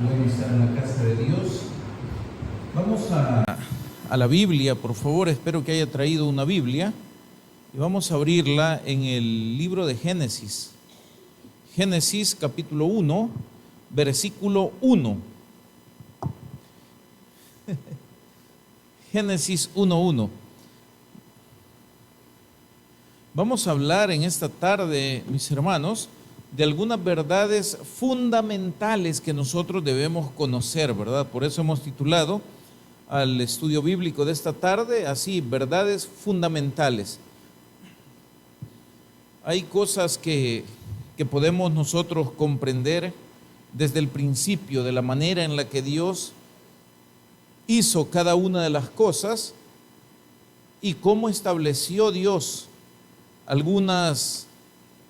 bueno estar en la casa de Dios. Vamos a la Biblia, por favor. Espero que haya traído una Biblia y vamos a abrirla en el libro de Génesis. Génesis capítulo 1, versículo 1. Génesis 1:1. Vamos a hablar en esta tarde, mis hermanos, de algunas verdades fundamentales que nosotros debemos conocer, ¿verdad? Por eso hemos titulado al estudio bíblico de esta tarde así, verdades fundamentales. Hay cosas que podemos nosotros comprender desde el principio, de la manera en la que Dios hizo cada una de las cosas y cómo estableció Dios algunas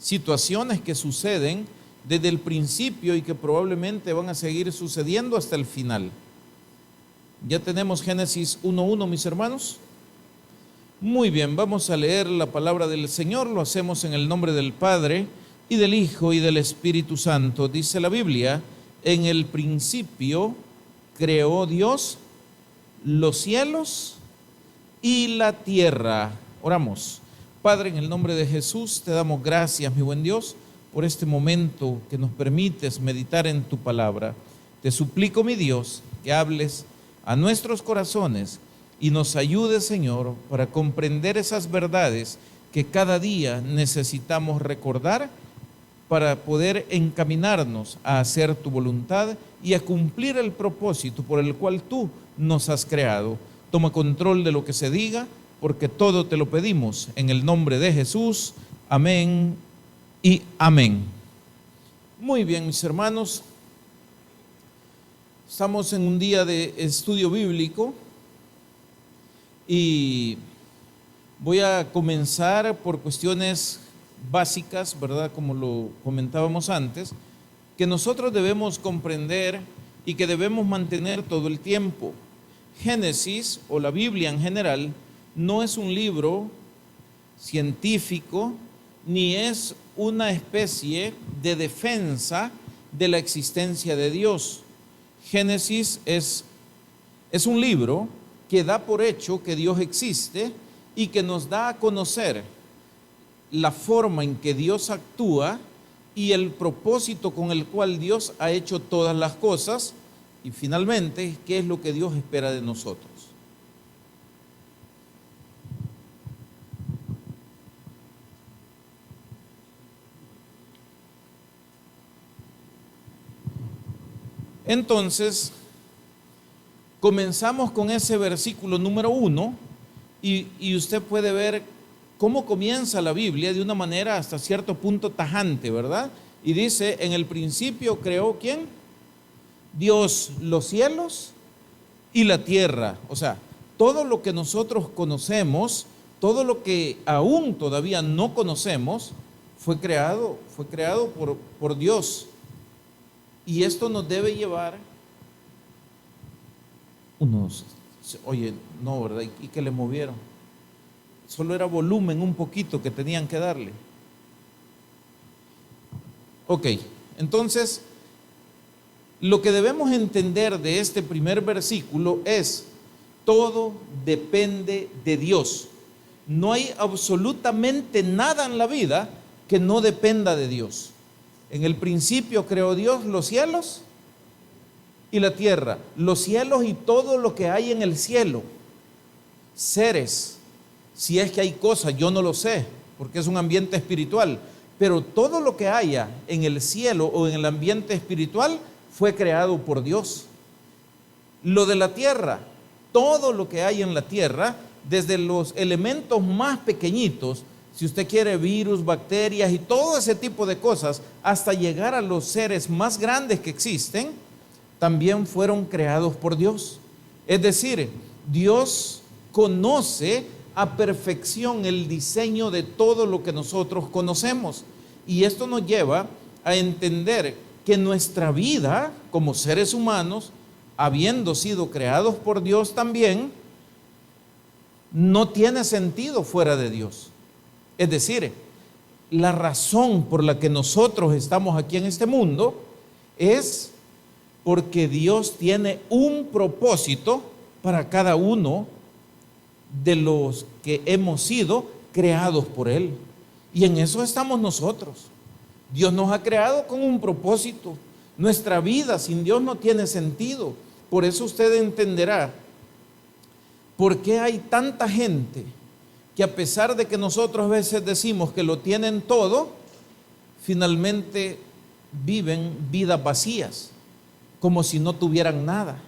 situaciones que suceden desde el principio y que probablemente van a seguir sucediendo hasta el final. ¿Ya tenemos Génesis 1:1, mis hermanos? Muy bien, vamos a leer la palabra del Señor. Lo hacemos en el nombre del Padre, y del Hijo, y del Espíritu Santo. Dice la Biblia: en el principio creó Dios los cielos y la tierra. Oramos. Padre, en el nombre de Jesús, te damos gracias, mi buen Dios, por este momento que nos permites meditar en tu palabra. Te suplico, mi Dios, que hables a nuestros corazones y nos ayudes, Señor, para comprender esas verdades que cada día necesitamos recordar para poder encaminarnos a hacer tu voluntad y a cumplir el propósito por el cual tú nos has creado. Toma control de lo que se diga, porque todo te lo pedimos en el nombre de Jesús. Amén y amén. Muy bien, mis hermanos, estamos en un día de estudio bíblico y voy a comenzar por cuestiones básicas, ¿verdad? Como lo comentábamos antes, que nosotros debemos comprender y que debemos mantener todo el tiempo. Génesis, o la Biblia en general, no es un libro científico, ni es una especie de defensa de la existencia de Dios. Génesis es un libro que da por hecho que Dios existe y que nos da a conocer la forma en que Dios actúa y el propósito con el cual Dios ha hecho todas las cosas, y finalmente, qué es lo que Dios espera de nosotros. Entonces, comenzamos con ese versículo número 1 y usted puede ver cómo comienza la Biblia de una manera hasta cierto punto tajante, ¿verdad? Y dice: en el principio creó ¿quién? Dios los cielos y la tierra. O sea, todo lo que nosotros conocemos, todo lo que aún todavía no conocemos, fue creado por Dios. Y esto nos debe llevar oye, no, ¿verdad? ¿Y qué le movieron? Solo era volumen un poquito que tenían que darle. Ok, entonces, lo que debemos entender de este primer versículo es: todo depende de Dios. No hay absolutamente nada en la vida que no dependa de Dios. En el principio creó Dios los cielos y la tierra. Los cielos y todo lo que hay en el cielo. Seres, si es que hay cosas, yo no lo sé, porque es un ambiente espiritual. Pero todo lo que haya en el cielo o en el ambiente espiritual fue creado por Dios. Lo de la tierra, todo lo que hay en la tierra, desde los elementos más pequeñitos, si usted quiere, virus, bacterias y todo ese tipo de cosas, hasta llegar a los seres más grandes que existen, también fueron creados por Dios. Es decir, Dios conoce a perfección el diseño de todo lo que nosotros conocemos. Y esto nos lleva a entender que nuestra vida como seres humanos, habiendo sido creados por Dios también, no tiene sentido fuera de Dios. Es decir, la razón por la que nosotros estamos aquí en este mundo es porque Dios tiene un propósito para cada uno de los que hemos sido creados por Él. Y en eso estamos nosotros. Dios nos ha creado con un propósito. Nuestra vida sin Dios no tiene sentido. Por eso usted entenderá por qué hay tanta gente que, a pesar de que nosotros a veces decimos que lo tienen todo, finalmente viven vidas vacías, como si no tuvieran nada.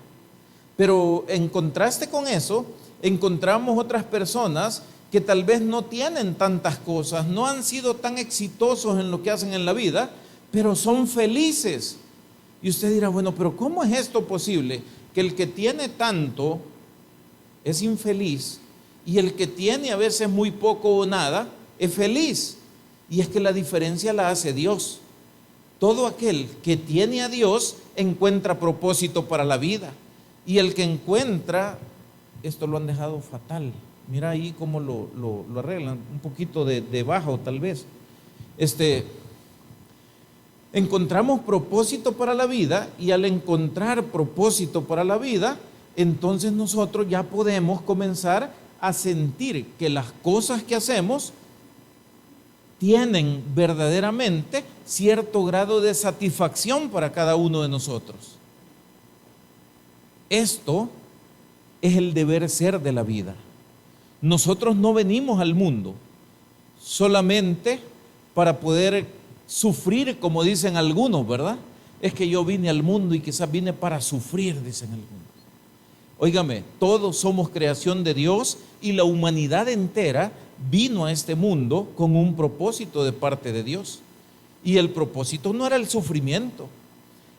Pero en contraste con eso, encontramos otras personas que tal vez no tienen tantas cosas, no han sido tan exitosos en lo que hacen en la vida, pero son felices. Y usted dirá, bueno, pero ¿cómo es esto posible? Que el que tiene tanto es infeliz y el que tiene a veces muy poco o nada es feliz. Y es que la diferencia la hace Dios. Todo aquel que tiene a Dios encuentra propósito para la vida. Y el que encuentra, esto lo han dejado fatal. Mira ahí cómo lo arreglan, un poquito de bajo tal vez. Encontramos propósito para la vida, y al encontrar propósito para la vida, entonces nosotros ya podemos comenzar a sentir que las cosas que hacemos tienen verdaderamente cierto grado de satisfacción para cada uno de nosotros. Esto es el deber ser de la vida. Nosotros no venimos al mundo solamente para poder sufrir, como dicen algunos, ¿verdad? Es que yo vine al mundo y quizás vine para sufrir, dicen algunos. Óigame, todos somos creación de Dios y la humanidad entera vino a este mundo con un propósito de parte de Dios. Y el propósito no era el sufrimiento.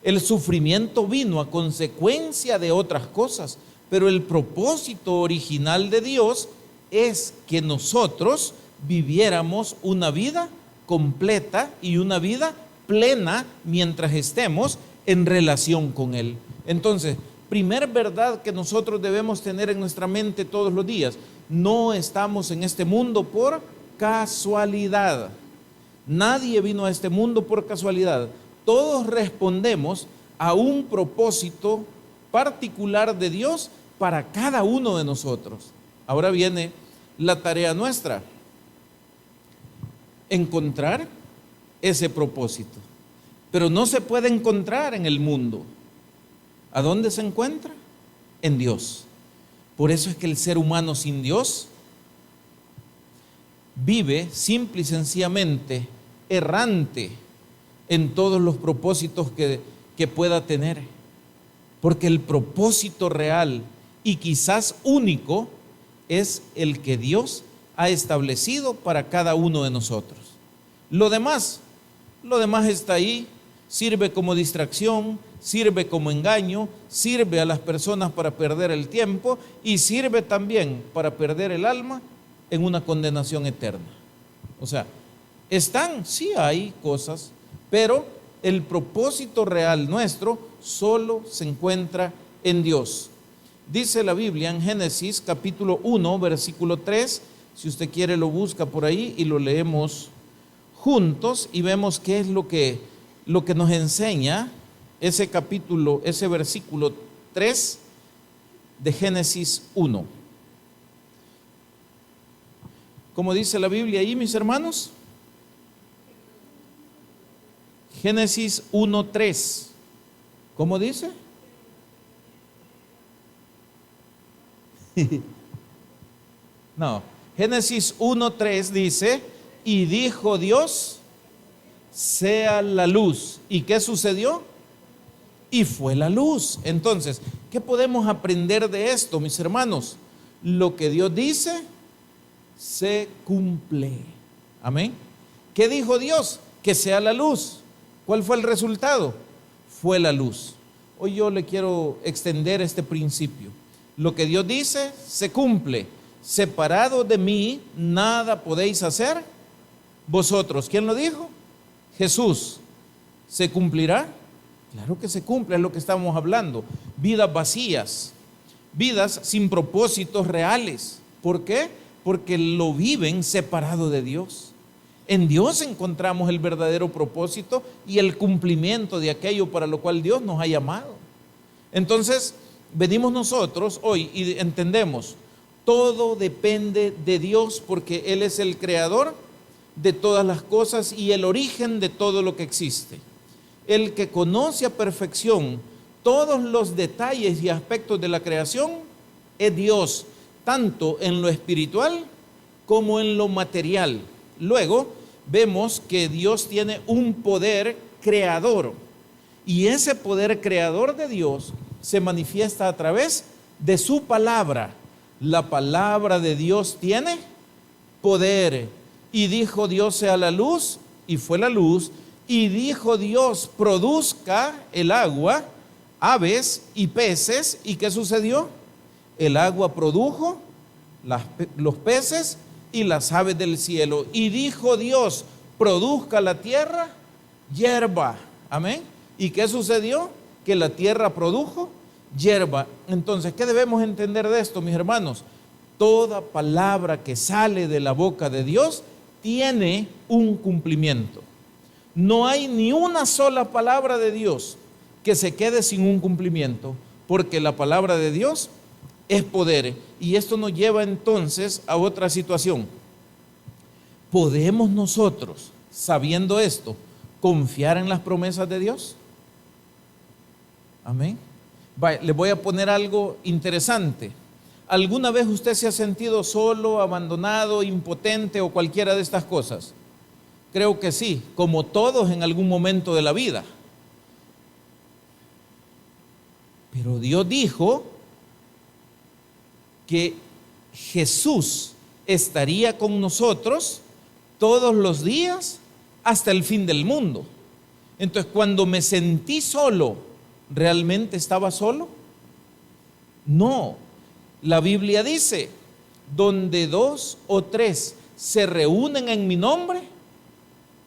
El sufrimiento vino a consecuencia de otras cosas, pero el propósito original de Dios es que nosotros viviéramos una vida completa y una vida plena mientras estemos en relación con Él. Entonces, primer verdad que nosotros debemos tener en nuestra mente todos los días: no estamos en este mundo por casualidad. Nadie vino a este mundo por casualidad. Todos respondemos a un propósito particular de Dios para cada uno de nosotros. Ahora viene la tarea nuestra: encontrar ese propósito. Pero no se puede encontrar en el mundo. ¿A dónde se encuentra? En Dios. Por eso es que el ser humano sin Dios vive simple y sencillamente errante en todos los propósitos que pueda tener. Porque el propósito real y quizás único es el que Dios ha establecido para cada uno de nosotros. Lo demás está ahí, sirve como distracción, sirve como engaño, sirve a las personas para perder el tiempo y sirve también para perder el alma en una condenación eterna. O sea, sí hay cosas, pero el propósito real nuestro solo se encuentra en Dios. Dice la Biblia en Génesis capítulo 1, versículo 3, si usted quiere lo busca por ahí y lo leemos juntos y vemos qué es lo que nos enseña ese capítulo, ese versículo 3 de Génesis 1. ¿Cómo dice la Biblia ahí, mis hermanos? Génesis 1:3. ¿Cómo dice? No, Génesis 1:3 dice: y dijo Dios, sea la luz. ¿Y qué sucedió? Y fue la luz. Entonces, ¿qué podemos aprender de esto, mis hermanos? Lo que Dios dice se cumple. Amén. ¿Qué dijo Dios? Que sea la luz. ¿Cuál fue el resultado? Fue la luz. Hoy yo le quiero extender este principio. Lo que Dios dice se cumple. Separado de mí, nada podéis hacer vosotros. ¿Quién lo dijo? Jesús. ¿Se cumplirá? Claro que se cumple, es lo que estamos hablando. Vidas vacías, vidas sin propósitos reales. ¿Por qué? Porque lo viven separado de Dios. En Dios encontramos el verdadero propósito y el cumplimiento de aquello para lo cual Dios nos ha llamado. Entonces, venimos nosotros hoy y entendemos, todo depende de Dios porque Él es el creador de todas las cosas y el origen de todo lo que existe. El que conoce a perfección todos los detalles y aspectos de la creación es Dios, tanto en lo espiritual como en lo material. Luego vemos que Dios tiene un poder creador y ese poder creador de Dios se manifiesta a través de su palabra. La palabra de Dios tiene poder. Y dijo Dios sea la luz, y fue la luz. Y dijo Dios produzca el agua, aves y peces. ¿Y qué sucedió? El agua produjo los peces y las aves del cielo. Y dijo Dios produzca la tierra hierba. Amén. ¿Y qué sucedió? Que la tierra produjo hierba. Entonces, ¿qué debemos entender de esto, mis hermanos? Toda palabra que sale de la boca de Dios tiene un cumplimiento. No hay ni una sola palabra de Dios que se quede sin un cumplimiento, porque la palabra de Dios es poder. Y esto nos lleva entonces a otra situación. ¿Podemos nosotros, sabiendo esto, confiar en las promesas de Dios? Amén. Les voy a poner algo interesante. ¿Alguna vez usted se ha sentido solo, abandonado, impotente o cualquiera de estas cosas? Creo que sí, como todos en algún momento de la vida. Pero Dios dijo que Jesús estaría con nosotros todos los días hasta el fin del mundo. Entonces, cuando me sentí solo, ¿realmente estaba solo? No. La Biblia dice, donde 2 o 3 se reúnen en mi nombre,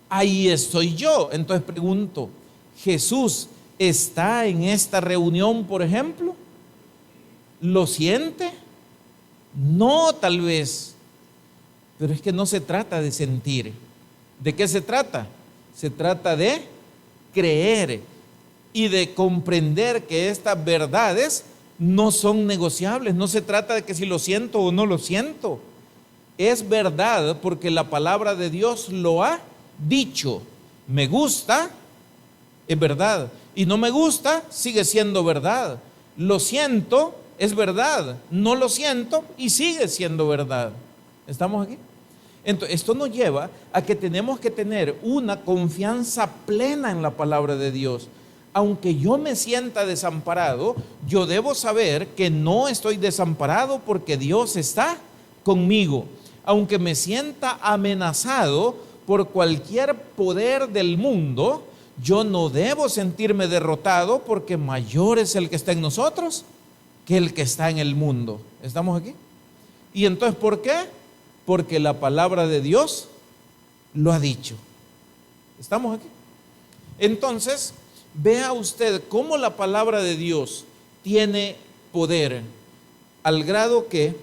ahí estoy yo. Entonces pregunto, ¿Jesús está en esta reunión, por ejemplo? ¿Lo siente? No, tal vez. Pero es que no se trata de sentir. ¿De qué se trata? Se trata de creer y de comprender que estas verdades no son negociables. No se trata de que si lo siento o no lo siento. Es verdad porque la palabra de Dios lo ha dicho. Me gusta, es verdad. Y no me gusta, sigue siendo verdad. Lo siento, es verdad. No lo siento y sigue siendo verdad. ¿Estamos aquí? Entonces, esto nos lleva a que tenemos que tener una confianza plena en la palabra de Dios. Aunque yo me sienta desamparado, yo debo saber que no estoy desamparado porque Dios está conmigo. Aunque me sienta amenazado por cualquier poder del mundo, yo no debo sentirme derrotado porque mayor es el que está en nosotros que el que está en el mundo. ¿Estamos aquí? Y entonces, ¿por qué? Porque la palabra de Dios lo ha dicho. ¿Estamos aquí? Entonces, vea usted cómo la palabra de Dios tiene poder, al grado que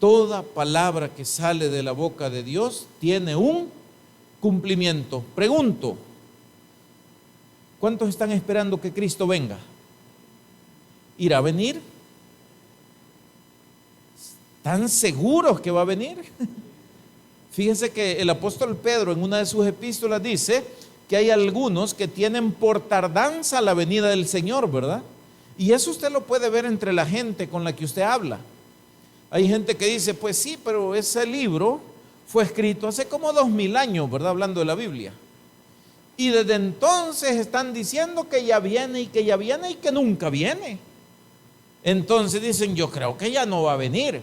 toda palabra que sale de la boca de Dios tiene un cumplimiento. Pregunto, ¿cuántos están esperando que Cristo venga? ¿Irá a venir? ¿Están seguros que va a venir? Fíjense que el apóstol Pedro en una de sus epístolas dice que hay algunos que tienen por tardanza la venida del Señor, ¿verdad? Y eso usted lo puede ver entre la gente con la que usted habla. Hay gente que dice, pues sí, pero ese libro fue escrito hace como 2000 años, ¿verdad? Hablando de la Biblia. Y desde entonces están diciendo que ya viene y que ya viene y que nunca viene. Entonces dicen, yo creo que ya no va a venir.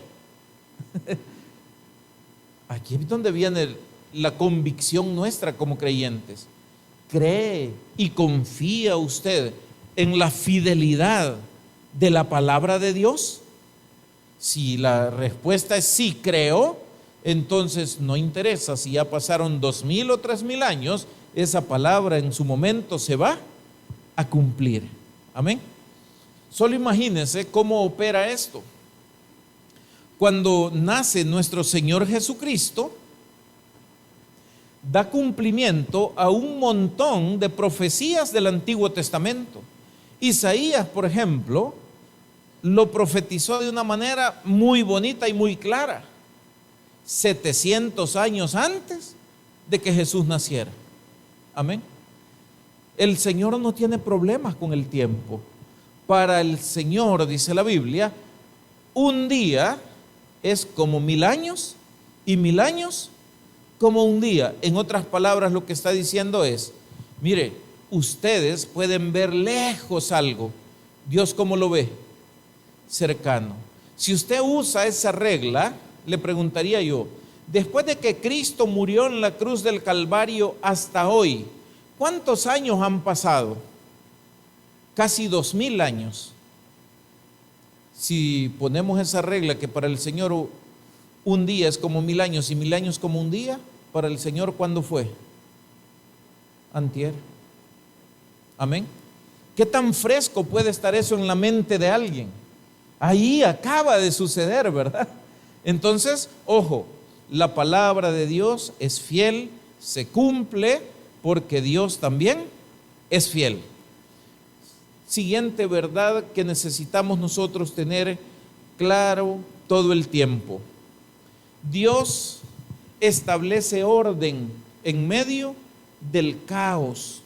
Aquí es donde viene la convicción nuestra como creyentes. ¿Cree y confía usted en la fidelidad de la palabra de Dios? Si la respuesta es sí, creo, entonces no interesa si ya pasaron 2000 o 3000 años, esa palabra en su momento se va a cumplir. Amén. Solo imagínense cómo opera esto. Cuando nace nuestro Señor Jesucristo, da cumplimiento a un montón de profecías del Antiguo Testamento. Isaías, por ejemplo, lo profetizó de una manera muy bonita y muy clara, 700 años antes de que Jesús naciera. Amén. El Señor no tiene problemas con el tiempo. Para el Señor, dice la Biblia, un día es como 1000 años y 1000 años como un día. En otras palabras, lo que está diciendo es, mire, ustedes pueden ver lejos algo. Dios, ¿cómo lo ve? Cercano. Si usted usa esa regla, le preguntaría yo, después de que Cristo murió en la cruz del Calvario hasta hoy, ¿cuántos años han pasado? Casi 2000 años. Si ponemos esa regla que para el Señor un día es como 1000 años y 1000 años como un día, para el Señor, ¿cuándo fue? Antier. Amén. ¿Qué tan fresco puede estar eso en la mente de alguien? Ahí acaba de suceder, ¿verdad? Entonces, ojo, la palabra de Dios es fiel, se cumple, porque Dios también es fiel. Siguiente verdad que necesitamos nosotros tener claro todo el tiempo. Dios establece orden en medio del caos.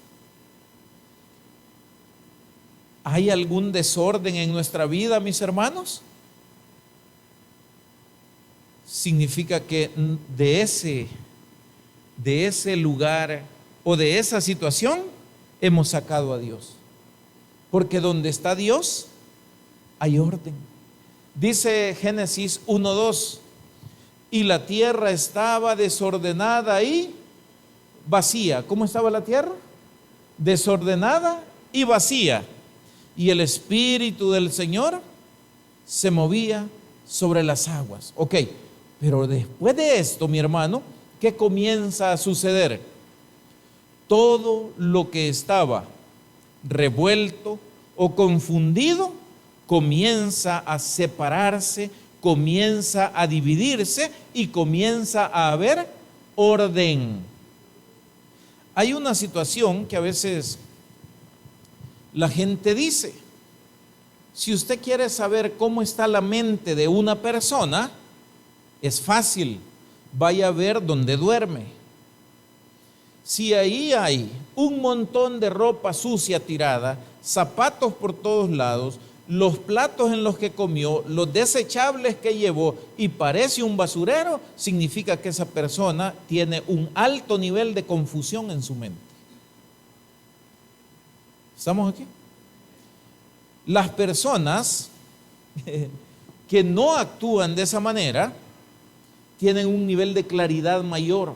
¿Hay algún desorden en nuestra vida, mis hermanos? Significa que de ese lugar o de esa situación hemos sacado a Dios. Porque donde está Dios hay orden. Dice Génesis 1:2, y la tierra estaba desordenada y vacía. ¿Cómo estaba la tierra? Desordenada y vacía. Y el Espíritu del Señor se movía sobre las aguas. Ok, pero después de esto, mi hermano, ¿qué comienza a suceder? Todo lo que estaba revuelto o confundido comienza a separarse, comienza a dividirse y comienza a haber orden. Hay una situación que a veces la gente dice, si usted quiere saber cómo está la mente de una persona, es fácil, vaya a ver dónde duerme. Si ahí hay un montón de ropa sucia tirada, zapatos por todos lados, los platos en los que comió, los desechables que llevó y parece un basurero, significa que esa persona tiene un alto nivel de confusión en su mente. ¿Estamos aquí? Las personas que no actúan de esa manera tienen un nivel de claridad mayor.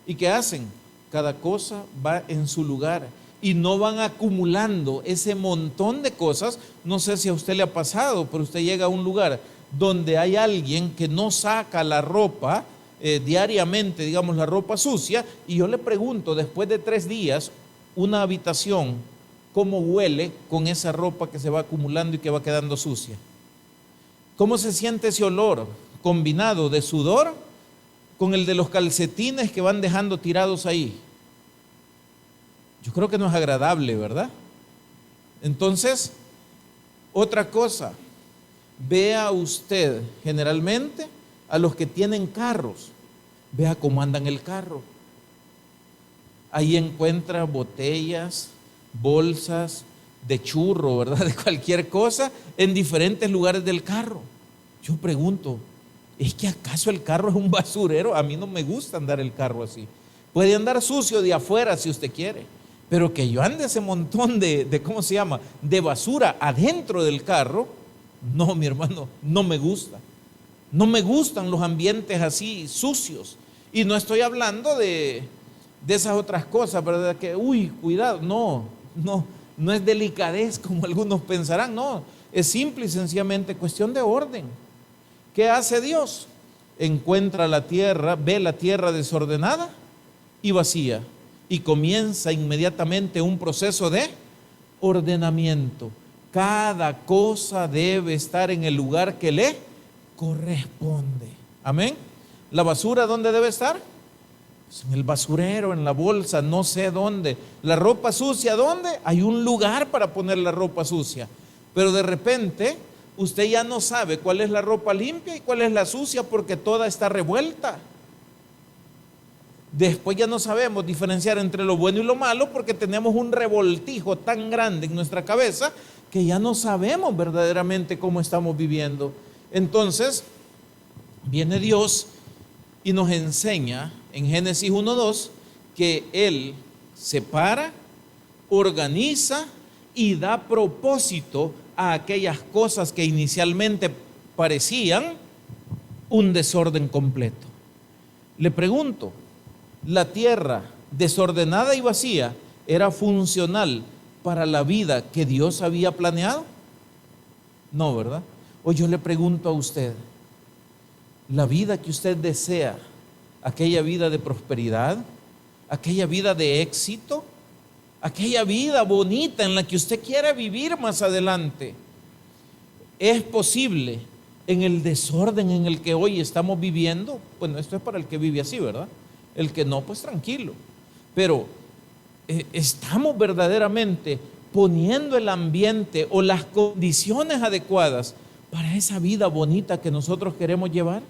¿Y qué hacen? Cada cosa va en su lugar y no van acumulando ese montón de cosas. No sé si a usted le ha pasado, pero usted llega a un lugar donde hay alguien que no saca la ropa diariamente, digamos la ropa sucia, y yo le pregunto, después de 3 días, una habitación, ¿cómo huele con esa ropa que se va acumulando y que va quedando sucia? ¿Cómo se siente ese olor combinado de sudor con el de los calcetines que van dejando tirados ahí? Yo creo que no es agradable, ¿verdad? Entonces, otra cosa, vea usted generalmente a los que tienen carros, vea cómo andan el carro. Ahí encuentra botellas, bolsas de churro, ¿verdad? De cualquier cosa en diferentes lugares del carro. Yo pregunto, ¿es que acaso el carro es un basurero? A mí no me gusta andar el carro así. Puede andar sucio de afuera si usted quiere, pero que yo ande ese montón de ¿cómo se llama? De basura adentro del carro, no, mi hermano, no me gusta. No me gustan los ambientes así sucios. Y no estoy hablando de esas otras cosas, ¿verdad? Que, cuidado, no es delicadez como algunos pensarán, no, es simple y sencillamente cuestión de orden. ¿Qué hace Dios? Encuentra la tierra, ve la tierra desordenada y vacía, y comienza inmediatamente un proceso de ordenamiento. Cada cosa debe estar en el lugar que le corresponde. Amén. ¿La basura dónde debe estar? Pues en el basurero, en la bolsa, no sé dónde. La ropa sucia, ¿dónde? Hay un lugar para poner la ropa sucia. Pero de repente usted ya no sabe cuál es la ropa limpia y cuál es la sucia porque toda está revuelta. Después ya no sabemos diferenciar entre lo bueno y lo malo porque tenemos un revoltijo tan grande en nuestra cabeza que ya no sabemos verdaderamente cómo estamos viviendo. Entonces, viene Dios y nos enseña en Génesis 1:2 que Él separa, organiza y da propósito a aquellas cosas que inicialmente parecían un desorden completo. Le pregunto, ¿la tierra desordenada y vacía era funcional para la vida que Dios había planeado? No, ¿verdad? O yo le pregunto a usted, la vida que usted desea, aquella vida de prosperidad, aquella vida de éxito, aquella vida bonita en la que usted quiere vivir más adelante, ¿es posible en el desorden en el que hoy estamos viviendo? Bueno, esto es para el que vive así, ¿verdad? El que no, pues tranquilo. Pero ¿estamos verdaderamente poniendo el ambiente o las condiciones adecuadas para esa vida bonita que nosotros queremos llevar?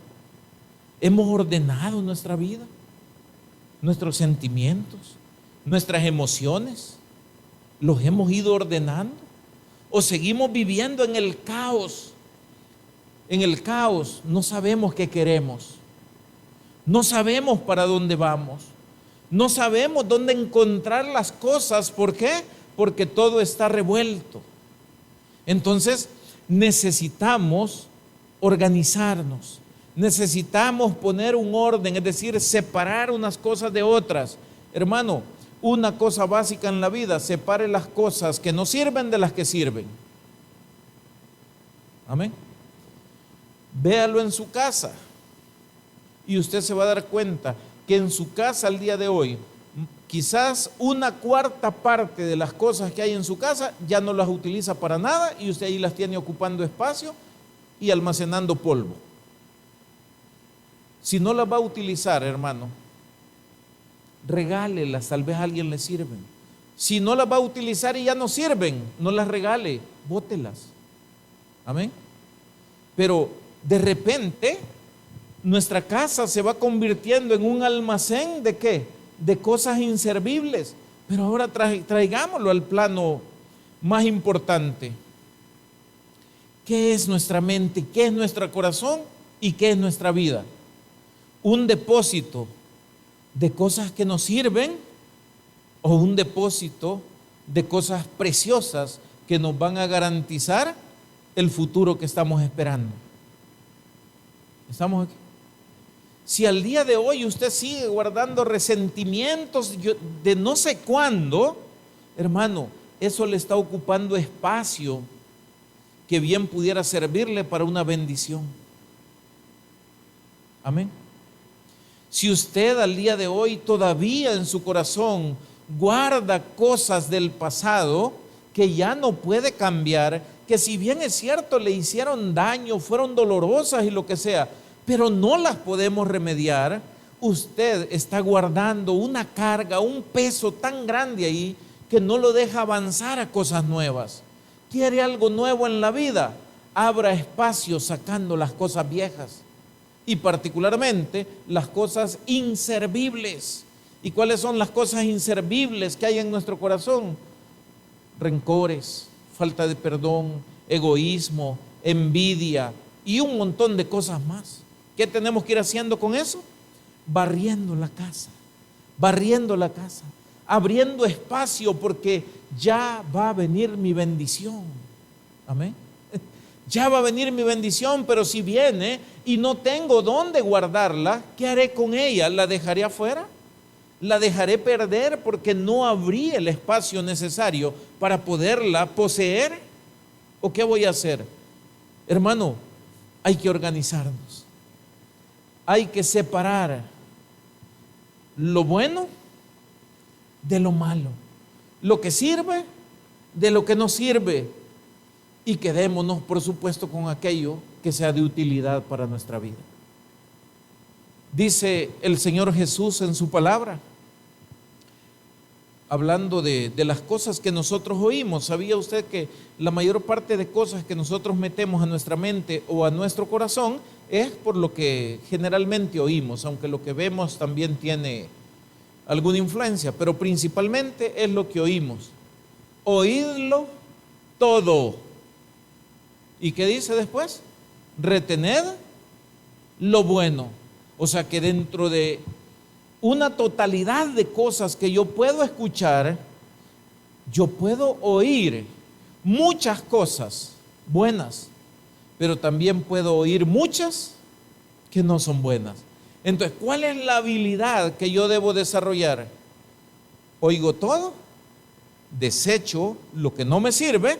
¿Hemos ordenado nuestra vida, nuestros sentimientos, nuestras emociones? ¿Los hemos ido ordenando? ¿O seguimos viviendo en el caos? En el caos no sabemos qué queremos, no sabemos para dónde vamos, no sabemos dónde encontrar las cosas. ¿Por qué? Porque todo está revuelto. Entonces necesitamos organizarnos, necesitamos poner un orden, es decir, separar unas cosas de otras. Hermano, una cosa básica en la vida: separe las cosas que no sirven de las que sirven. Amén. Véalo en su casa y usted se va a dar cuenta que en su casa al día de hoy, quizás una cuarta parte de las cosas que hay en su casa ya no las utiliza para nada y usted ahí las tiene ocupando espacio y almacenando polvo. Si no las va a utilizar, hermano, regálelas, tal vez a alguien le sirven. Si no las va a utilizar y ya no sirven, no las regale, bótelas. Amén. Pero de repente nuestra casa se va convirtiendo en un almacén ¿de qué? De cosas inservibles. Pero ahora traigámoslo al plano más importante. ¿Qué es nuestra mente? ¿Qué es nuestro corazón? ¿Y qué es nuestra vida? ¿Un depósito de cosas que nos sirven o un depósito de cosas preciosas que nos van a garantizar el futuro que estamos esperando? ¿Estamos aquí? Si al día de hoy usted sigue guardando resentimientos de no sé cuándo, hermano, eso le está ocupando espacio que bien pudiera servirle para una bendición. Amén. Si usted al día de hoy todavía en su corazón guarda cosas del pasado que ya no puede cambiar, que si bien es cierto le hicieron daño, fueron dolorosas y lo que sea, pero no las podemos remediar, usted está guardando una carga, un peso tan grande ahí que no lo deja avanzar a cosas nuevas. ¿Quiere algo nuevo en la vida? Abra espacio sacando las cosas viejas y particularmente las cosas inservibles. ¿Y cuáles son las cosas inservibles que hay en nuestro corazón? Rencores, falta de perdón, egoísmo, envidia y un montón de cosas más. ¿Qué tenemos que ir haciendo con eso? Barriendo la casa, abriendo espacio porque ya va a venir mi bendición. Amén. Ya va a venir mi bendición, pero si viene y no tengo dónde guardarla, ¿qué haré con ella? ¿La dejaré afuera? ¿La dejaré perder porque no abrí el espacio necesario para poderla poseer? ¿O qué voy a hacer? Hermano, hay que organizarnos. Hay que separar lo bueno de lo malo, lo que sirve de lo que no sirve, y quedémonos, por supuesto, con aquello que sea de utilidad para nuestra vida. Dice el Señor Jesús en su palabra, hablando de las cosas que nosotros oímos. ¿Sabía usted que la mayor parte de cosas que nosotros metemos a nuestra mente o a nuestro corazón es por lo que generalmente oímos, aunque lo que vemos también tiene alguna influencia, pero principalmente es lo que oímos? Oídlo todo. ¿Y qué dice después? Retened lo bueno. O sea que dentro de una totalidad de cosas que yo puedo escuchar, yo puedo oír muchas cosas buenas, pero también puedo oír muchas que no son buenas. Entonces, ¿cuál es la habilidad que yo debo desarrollar? Oigo todo, desecho lo que no me sirve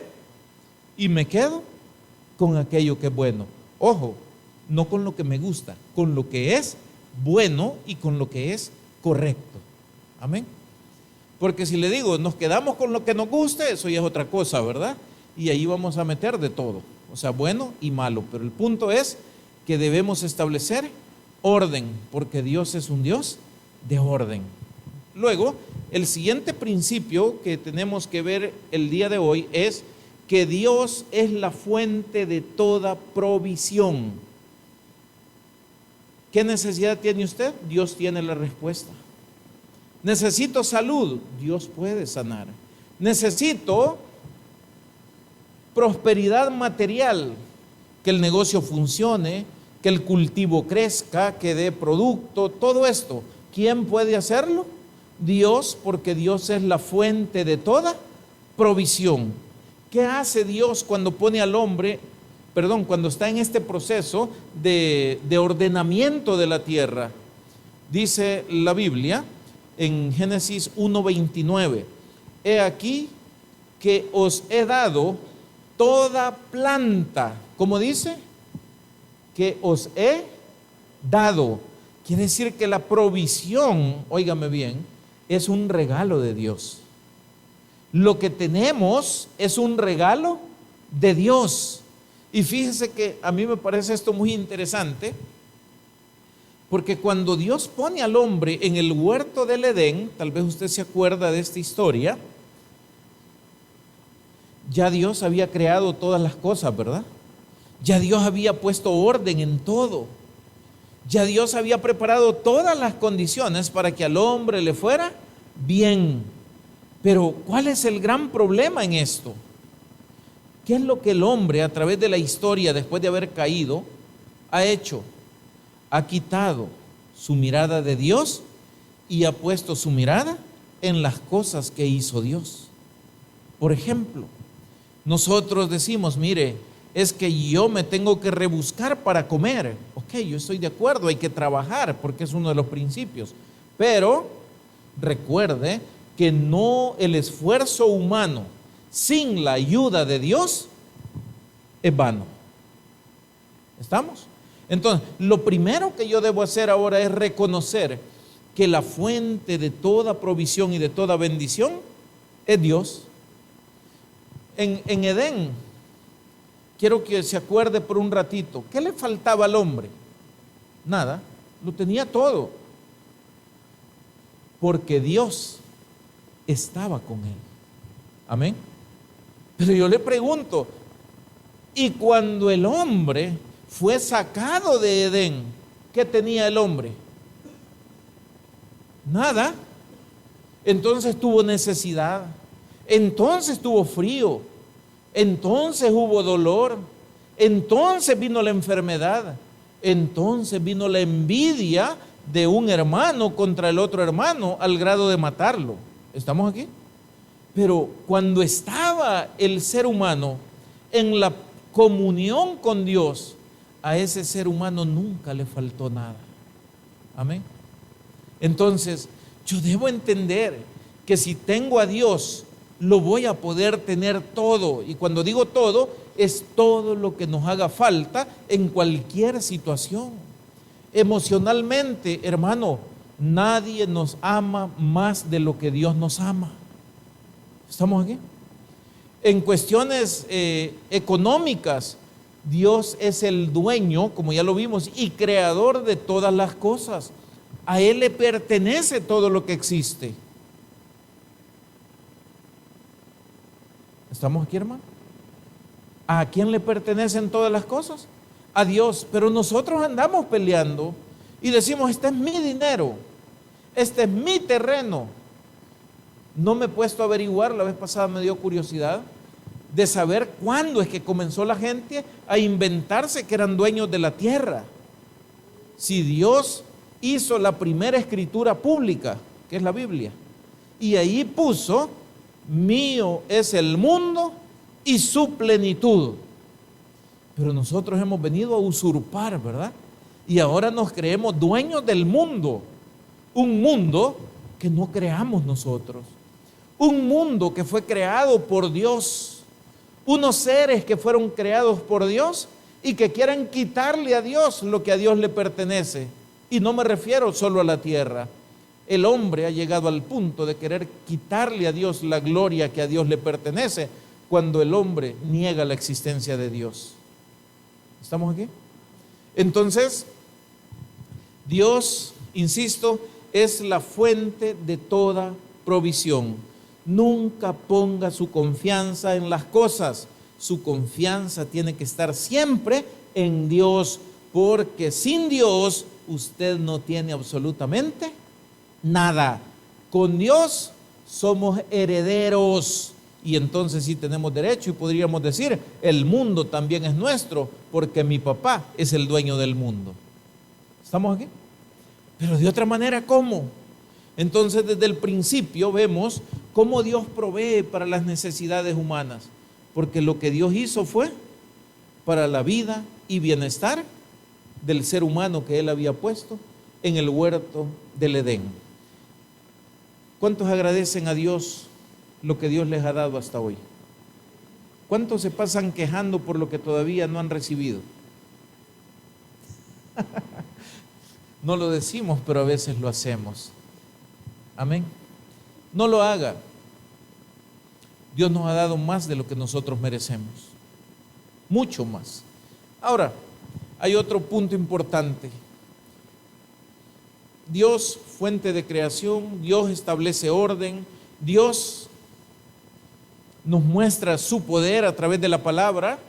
y me quedo con aquello que es bueno. Ojo, no con lo que me gusta, con lo que es bueno y con lo que es correcto. Amén. Porque si le digo, nos quedamos con lo que nos gusta, eso ya es otra cosa, ¿verdad? Y ahí vamos a meter de todo, o sea, bueno y malo. Pero el punto es que debemos establecer orden, porque Dios es un Dios de orden. Luego, el siguiente principio que tenemos que ver el día de hoy es que Dios es la fuente de toda provisión. ¿Qué necesidad tiene usted? Dios tiene la respuesta. Necesito salud, Dios puede sanar. Necesito prosperidad material, que el negocio funcione, que el cultivo crezca, que dé producto, todo esto. ¿Quién puede hacerlo? Dios, porque Dios es la fuente de toda provisión. ¿Qué hace Dios cuando pone al hombre, cuando está en este proceso de ordenamiento de la tierra? Dice la Biblia en Génesis 1:29, he aquí que os he dado toda planta. ¿Cómo dice? Que os he dado. Quiere decir que la provisión, óigame bien, es un regalo de Dios. Lo que tenemos es un regalo de Dios. Y fíjese que a mí me parece esto muy interesante, porque cuando Dios pone al hombre en el huerto del Edén, tal vez usted se acuerda de esta historia, ya Dios había creado todas las cosas, ¿verdad? Ya Dios había puesto orden en todo. Ya Dios había preparado todas las condiciones para que al hombre le fuera bien. Pero ¿cuál es el gran problema en esto? ¿Qué es lo que el hombre a través de la historia, después de haber caído, ha hecho? Ha quitado su mirada de Dios y ha puesto su mirada en las cosas que hizo Dios. Por ejemplo, nosotros decimos, mire, es que yo me tengo que rebuscar para comer. Ok, yo estoy de acuerdo, hay que trabajar porque es uno de los principios. Pero recuerde que no, el esfuerzo humano sin la ayuda de Dios es vano. ¿Estamos? Entonces, lo primero que yo debo hacer ahora es reconocer que la fuente de toda provisión y de toda bendición es Dios. En Edén, quiero que se acuerde por un ratito, ¿qué le faltaba al hombre? Nada, lo tenía todo, porque Dios estaba con él. Amén. Pero yo le pregunto, ¿y cuando el hombre fue sacado de Edén, qué tenía el hombre? Nada. Entonces tuvo necesidad, entonces tuvo frío, entonces hubo dolor, entonces vino la enfermedad, entonces vino la envidia de un hermano contra el otro hermano al grado de matarlo. ¿Estamos aquí? Pero cuando estaba el ser humano en la comunión con Dios, a ese ser humano nunca le faltó nada. Amén. Entonces, yo debo entender que si tengo a Dios, lo voy a poder tener todo. Y cuando digo todo, es todo lo que nos haga falta en cualquier situación. Emocionalmente, hermano, nadie nos ama más de lo que Dios nos ama. ¿Estamos aquí? En cuestiones económicas, Dios es el dueño, como ya lo vimos, y creador de todas las cosas. A Él le pertenece todo lo que existe. ¿Estamos aquí, hermano? ¿A quién le pertenecen todas las cosas? A Dios. Pero nosotros andamos peleando y decimos, este es mi dinero, este es mi terreno. No me he puesto a averiguar, la vez pasada me dio curiosidad de saber cuándo es que comenzó la gente a inventarse que eran dueños de la tierra. Si Dios hizo la primera escritura pública, que es la Biblia, y ahí puso, mío es el mundo y su plenitud. Pero nosotros hemos venido a usurpar, ¿verdad? Y ahora nos creemos dueños del mundo. Un mundo que no creamos nosotros. Un mundo que fue creado por Dios. Unos seres que fueron creados por Dios y que quieren quitarle a Dios lo que a Dios le pertenece. Y no me refiero solo a la tierra. El hombre ha llegado al punto de querer quitarle a Dios la gloria que a Dios le pertenece cuando el hombre niega la existencia de Dios. ¿Estamos aquí? Entonces, Dios, insisto, es la fuente de toda provisión. Nunca ponga su confianza en las cosas. Su confianza tiene que estar siempre en Dios, porque sin Dios usted no tiene absolutamente nada. Con Dios somos herederos y entonces sí tenemos derecho y podríamos decir, el mundo también es nuestro porque mi papá es el dueño del mundo. ¿Estamos aquí? Pero de otra manera, ¿cómo? Entonces desde el principio vemos cómo Dios provee para las necesidades humanas, porque lo que Dios hizo fue para la vida y bienestar del ser humano que Él había puesto en el huerto del Edén. ¿Cuántos agradecen a Dios lo que Dios les ha dado hasta hoy? ¿Cuántos se pasan quejando por lo que todavía no han recibido? No lo decimos, pero a veces lo hacemos. Amén. No lo haga. Dios nos ha dado más de lo que nosotros merecemos. Mucho más. Ahora, hay otro punto importante. Dios, fuente de creación, Dios establece orden, Dios nos muestra su poder a través de la palabra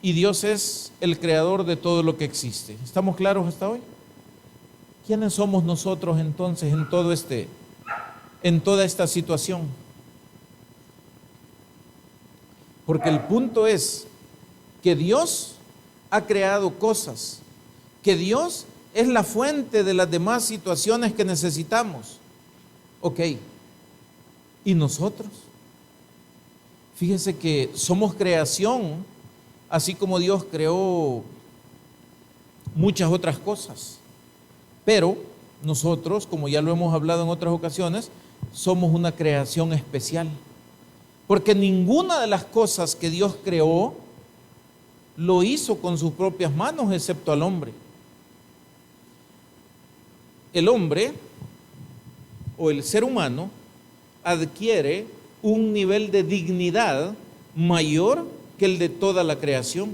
y Dios es el creador de todo lo que existe. ¿Estamos claros hasta hoy? ¿Quiénes somos nosotros entonces en toda esta situación? Porque el punto es que Dios ha creado cosas, que Dios es la fuente de las demás situaciones que necesitamos. Ok, ¿y nosotros? Fíjese que somos creación, así como Dios creó muchas otras cosas. Pero nosotros, como ya lo hemos hablado en otras ocasiones, somos una creación especial. Porque ninguna de las cosas que Dios creó lo hizo con sus propias manos, excepto al hombre. El hombre o el ser humano adquiere un nivel de dignidad mayor que el de toda la creación.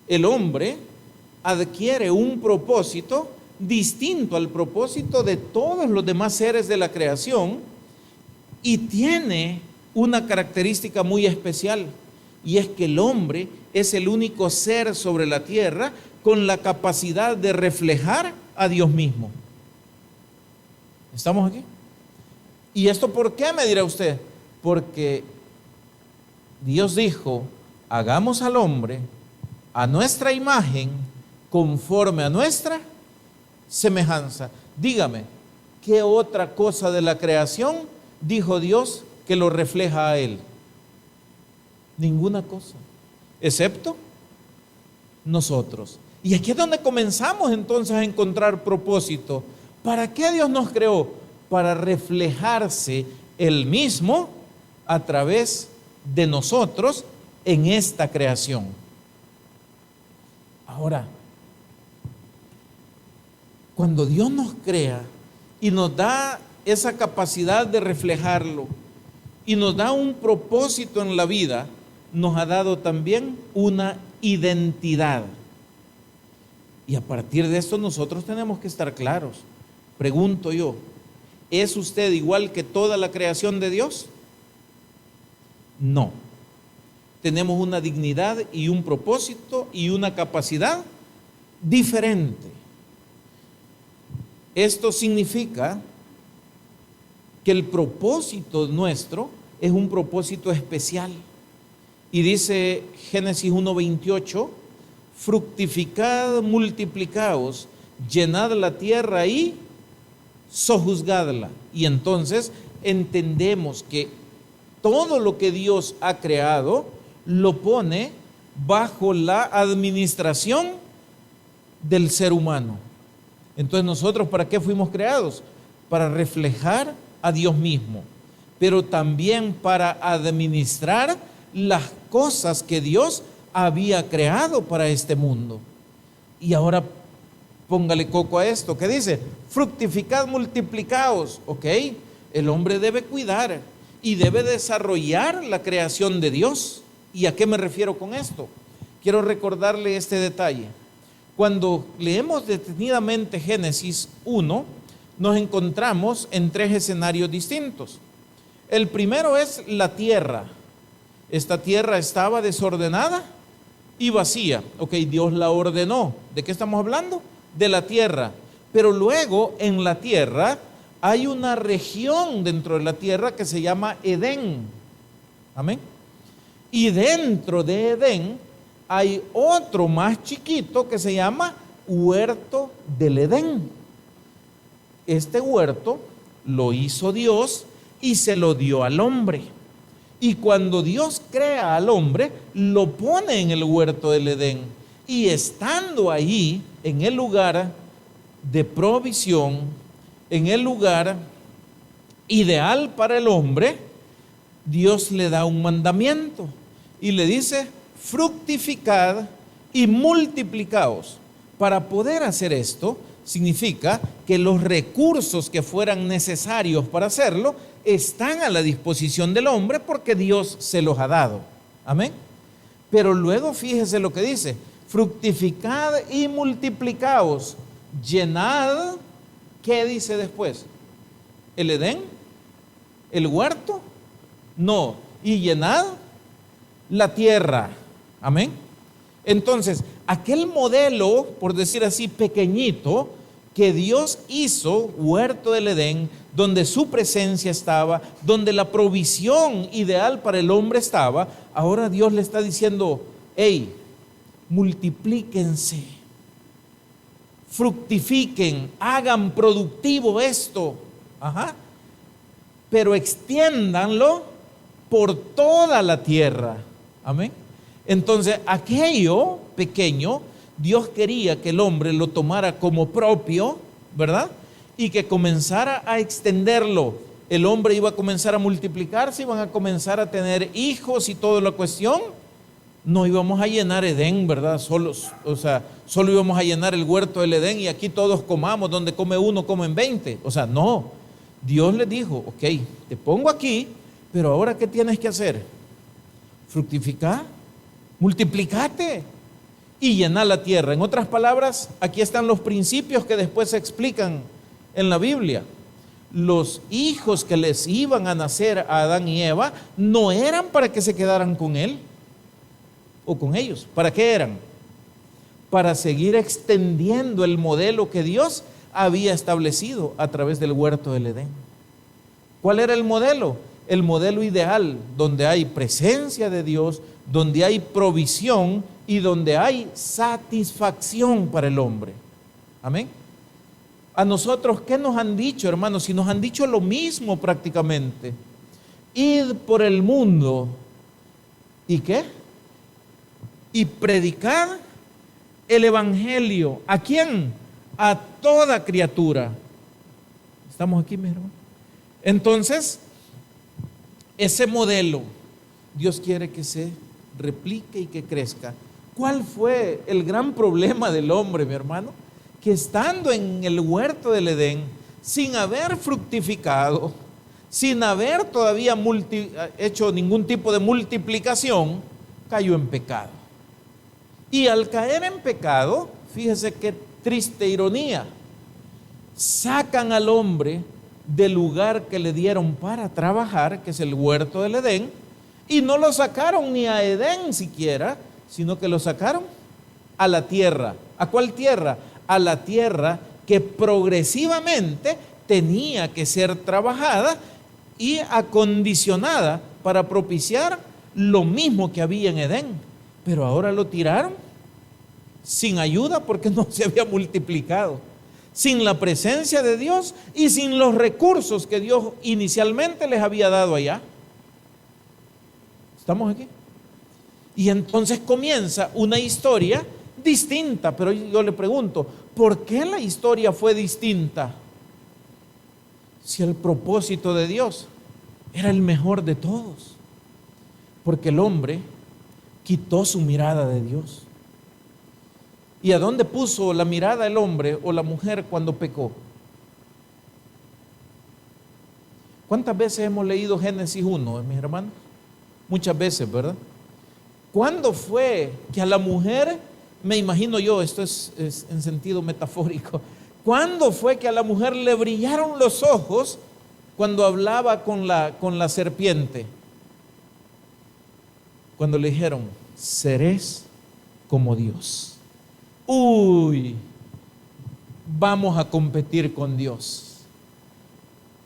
El hombre adquiere un propósito distinto al propósito de todos los demás seres de la creación y tiene una característica muy especial, y es que el hombre es el único ser sobre la tierra con la capacidad de reflejar a Dios mismo. ¿Estamos aquí? ¿Y esto por qué, me dirá usted? Porque Dios dijo, hagamos al hombre a nuestra imagen, conforme a nuestra semejanza. Dígame, ¿qué otra cosa de la creación dijo Dios que lo refleja a Él? Ninguna cosa, excepto nosotros. Y aquí es donde comenzamos entonces a encontrar propósito. ¿Para qué Dios nos creó? Para reflejarse Él mismo a través de nosotros en esta creación. Ahora, cuando Dios nos crea y nos da esa capacidad de reflejarlo y nos da un propósito en la vida, nos ha dado también una identidad. Y a partir de esto nosotros tenemos que estar claros. Pregunto yo, ¿es usted igual que toda la creación de Dios? No. Tenemos una dignidad y un propósito y una capacidad diferente. Esto significa que el propósito nuestro es un propósito especial. Y dice Génesis 1:28, fructificad, multiplicaos, llenad la tierra y sojuzgadla. Y entonces entendemos que todo lo que Dios ha creado lo pone bajo la administración del ser humano. Entonces nosotros, ¿para qué fuimos creados? Para reflejar a Dios mismo, pero también para administrar las cosas que Dios había creado para este mundo. Y ahora póngale coco a esto, ¿qué dice? Fructificad, multiplicaos, ¿ok? El hombre debe cuidar y debe desarrollar la creación de Dios. ¿Y a qué me refiero con esto? Quiero recordarle este detalle. Cuando leemos detenidamente Génesis 1, nos encontramos en 3 escenarios distintos. El primero es la tierra. Esta tierra estaba desordenada y vacía. Ok, Dios la ordenó. ¿De qué estamos hablando? De la tierra. Pero luego en la tierra hay una región dentro de la tierra que se llama Edén. Amén. Y dentro de Edén hay otro más chiquito que se llama huerto del Edén. Este huerto lo hizo Dios y se lo dio al hombre. Y cuando Dios crea al hombre, lo pone en el huerto del Edén. Y estando ahí, en el lugar de provisión, en el lugar ideal para el hombre, Dios le da un mandamiento y le dice: fructificad y multiplicaos. Para poder hacer esto, significa que los recursos que fueran necesarios para hacerlo están a la disposición del hombre porque Dios se los ha dado. Amén. Pero luego fíjese lo que dice: fructificad y multiplicaos, llenad. ¿Qué dice después? ¿El Edén? ¿El huerto? No. Y llenad la tierra. Amén. Entonces, aquel modelo, por decir así, pequeñito, que Dios hizo, huerto del Edén, donde su presencia estaba, donde la provisión ideal para el hombre estaba, ahora Dios le está diciendo: hey, multiplíquense, fructifiquen, hagan productivo esto, pero extiéndanlo por toda la tierra. Amén. Entonces, aquello pequeño, Dios quería que el hombre lo tomara como propio, ¿verdad? Y que comenzara a extenderlo. El hombre iba a comenzar a multiplicarse, iban a comenzar a tener hijos y toda la cuestión. No íbamos a llenar Edén, ¿verdad? Solo íbamos a llenar el huerto del Edén y aquí todos comamos, donde come uno, comen 20. O sea, no. Dios les dijo: ok, te pongo aquí, pero ahora ¿qué tienes que hacer? Fructificar, multiplicate y llenar la tierra. En otras palabras, aquí están los principios que después se explican en la Biblia. Los hijos que les iban a nacer a Adán y Eva no eran para que se quedaran con él o con ellos. ¿Para qué eran? Para seguir extendiendo el modelo que Dios había establecido a través del huerto del Edén. ¿Cuál era el modelo? El modelo ideal, donde hay presencia de Dios, donde hay provisión y donde hay satisfacción para el hombre. Amén. A nosotros, ¿qué nos han dicho, hermanos? Si nos han dicho lo mismo prácticamente. Id por el mundo. ¿Y qué? Y predicad el evangelio. ¿A quién? A toda criatura. ¿Estamos aquí, mi hermano? Entonces, ese modelo, Dios quiere que se replique y que crezca. ¿Cuál fue el gran problema del hombre, mi hermano? Que estando en el huerto del Edén, sin haber fructificado, sin haber todavía hecho ningún tipo de multiplicación, cayó en pecado. Y al caer en pecado, fíjese qué triste ironía, sacan al hombre del lugar que le dieron para trabajar, que es el huerto del Edén, y no lo sacaron ni a Edén siquiera, sino que lo sacaron a la tierra. ¿A cuál tierra? A la tierra que progresivamente tenía que ser trabajada y acondicionada para propiciar lo mismo que había en Edén. Pero ahora lo tiraron sin ayuda porque no se había multiplicado, sin la presencia de Dios y sin los recursos que Dios inicialmente les había dado allá. ¿Estamos aquí? Y entonces comienza una historia distinta, pero yo le pregunto, ¿por qué la historia fue distinta? Si el propósito de Dios era el mejor de todos, porque el hombre quitó su mirada de Dios. ¿Y a dónde puso la mirada el hombre o la mujer cuando pecó? ¿Cuántas veces hemos leído Génesis 1, mis hermanos? Muchas veces, ¿verdad? ¿Cuándo fue que a la mujer, me imagino yo, esto es en sentido metafórico, ¿cuándo fue que a la mujer le brillaron los ojos cuando hablaba con la serpiente? Cuando le dijeron, serás como Dios. Uy, vamos a competir con Dios.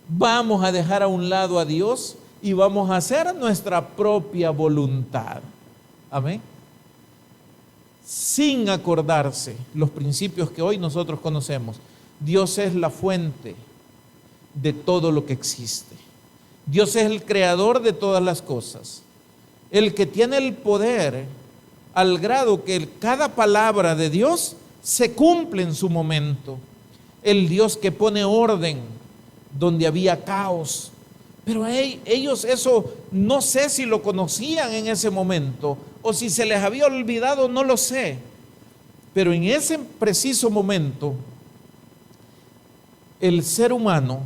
Vamos a dejar a un lado a Dios y vamos a hacer nuestra propia voluntad. Amén. Sin acordarse los principios que hoy nosotros conocemos. Dios es la fuente de todo lo que existe. Dios es el creador de todas las cosas. El que tiene el poder al grado que cada palabra de Dios se cumple en su momento. El Dios que pone orden donde había caos. Pero ellos eso no sé si lo conocían en ese momento o si se les había olvidado, no lo sé. Pero en ese preciso momento, el ser humano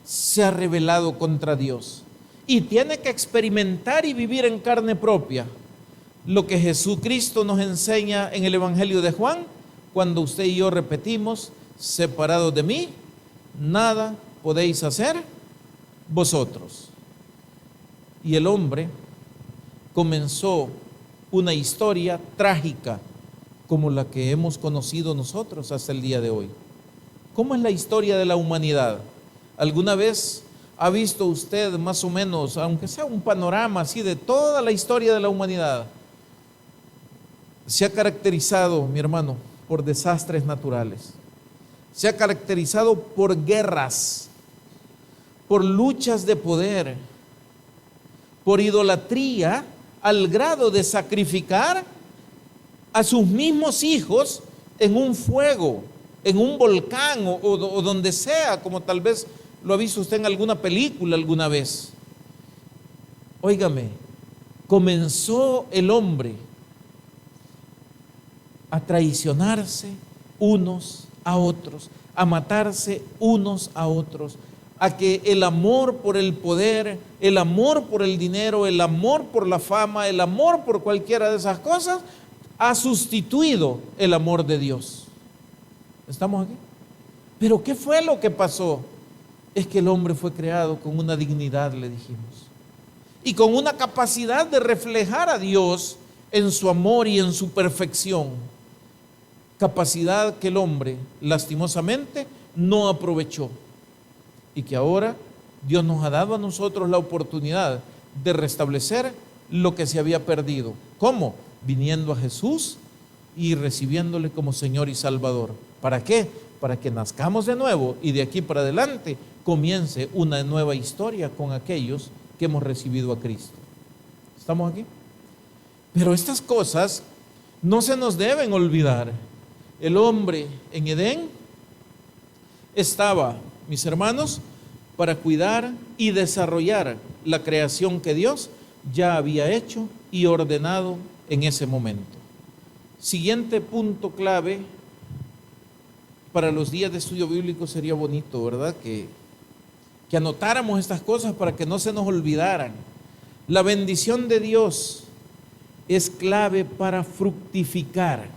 se ha rebelado contra Dios y tiene que experimentar y vivir en carne propia lo que Jesucristo nos enseña en el Evangelio de Juan, cuando usted y yo repetimos, separados de mí, nada podéis hacer vosotros. Y el hombre comenzó una historia trágica como la que hemos conocido nosotros hasta el día de hoy. ¿Cómo es la historia de la humanidad? ¿Alguna vez ha visto usted más o menos, aunque sea un panorama así de toda la historia de la humanidad? Se ha caracterizado, mi hermano, por desastres naturales. Se ha caracterizado por guerras, por luchas de poder, por idolatría al grado de sacrificar a sus mismos hijos en un fuego, en un volcán o donde sea, como tal vez lo ha visto usted en alguna película alguna vez. Óigame, comenzó el hombre a traicionarse unos a otros, a matarse unos a otros, a que el amor por el poder, el amor por el dinero, el amor por la fama, el amor por cualquiera de esas cosas, ha sustituido el amor de Dios. ¿Estamos aquí? Pero ¿qué fue lo que pasó? Es que el hombre fue creado con una dignidad, le dijimos, y con una capacidad de reflejar a Dios en su amor y en su perfección. Capacidad que el hombre, lastimosamente, no aprovechó. Y que ahora Dios nos ha dado a nosotros la oportunidad de restablecer lo que se había perdido. ¿Cómo? Viniendo a Jesús y recibiéndole como Señor y Salvador. ¿Para qué? Para que nazcamos de nuevo y de aquí para adelante comience una nueva historia con aquellos que hemos recibido a Cristo. ¿Estamos aquí? Pero estas cosas no se nos deben olvidar. El hombre en Edén estaba, mis hermanos, para cuidar y desarrollar la creación que Dios ya había hecho y ordenado en ese momento. Siguiente punto clave para los días de estudio bíblico, sería bonito, ¿verdad? Que anotáramos estas cosas para que no se nos olvidaran. La bendición de Dios es clave para fructificar.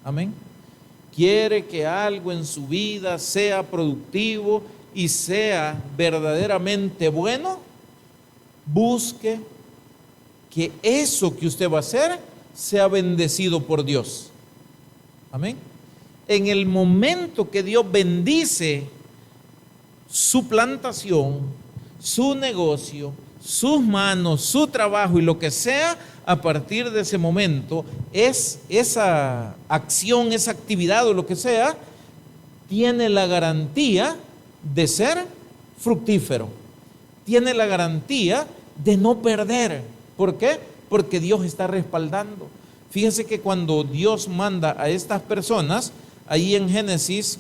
Amén. Quiere que algo en su vida sea productivo y sea verdaderamente bueno, busque que eso que usted va a hacer sea bendecido por Dios. Amén. En el momento que Dios bendice su plantación, su negocio, sus manos, su trabajo y lo que sea, a partir de ese momento, esa acción, esa actividad o lo que sea, tiene la garantía de ser fructífero. Tiene la garantía de no perder. ¿Por qué? Porque Dios está respaldando. Fíjense que cuando Dios manda a estas personas, ahí en Génesis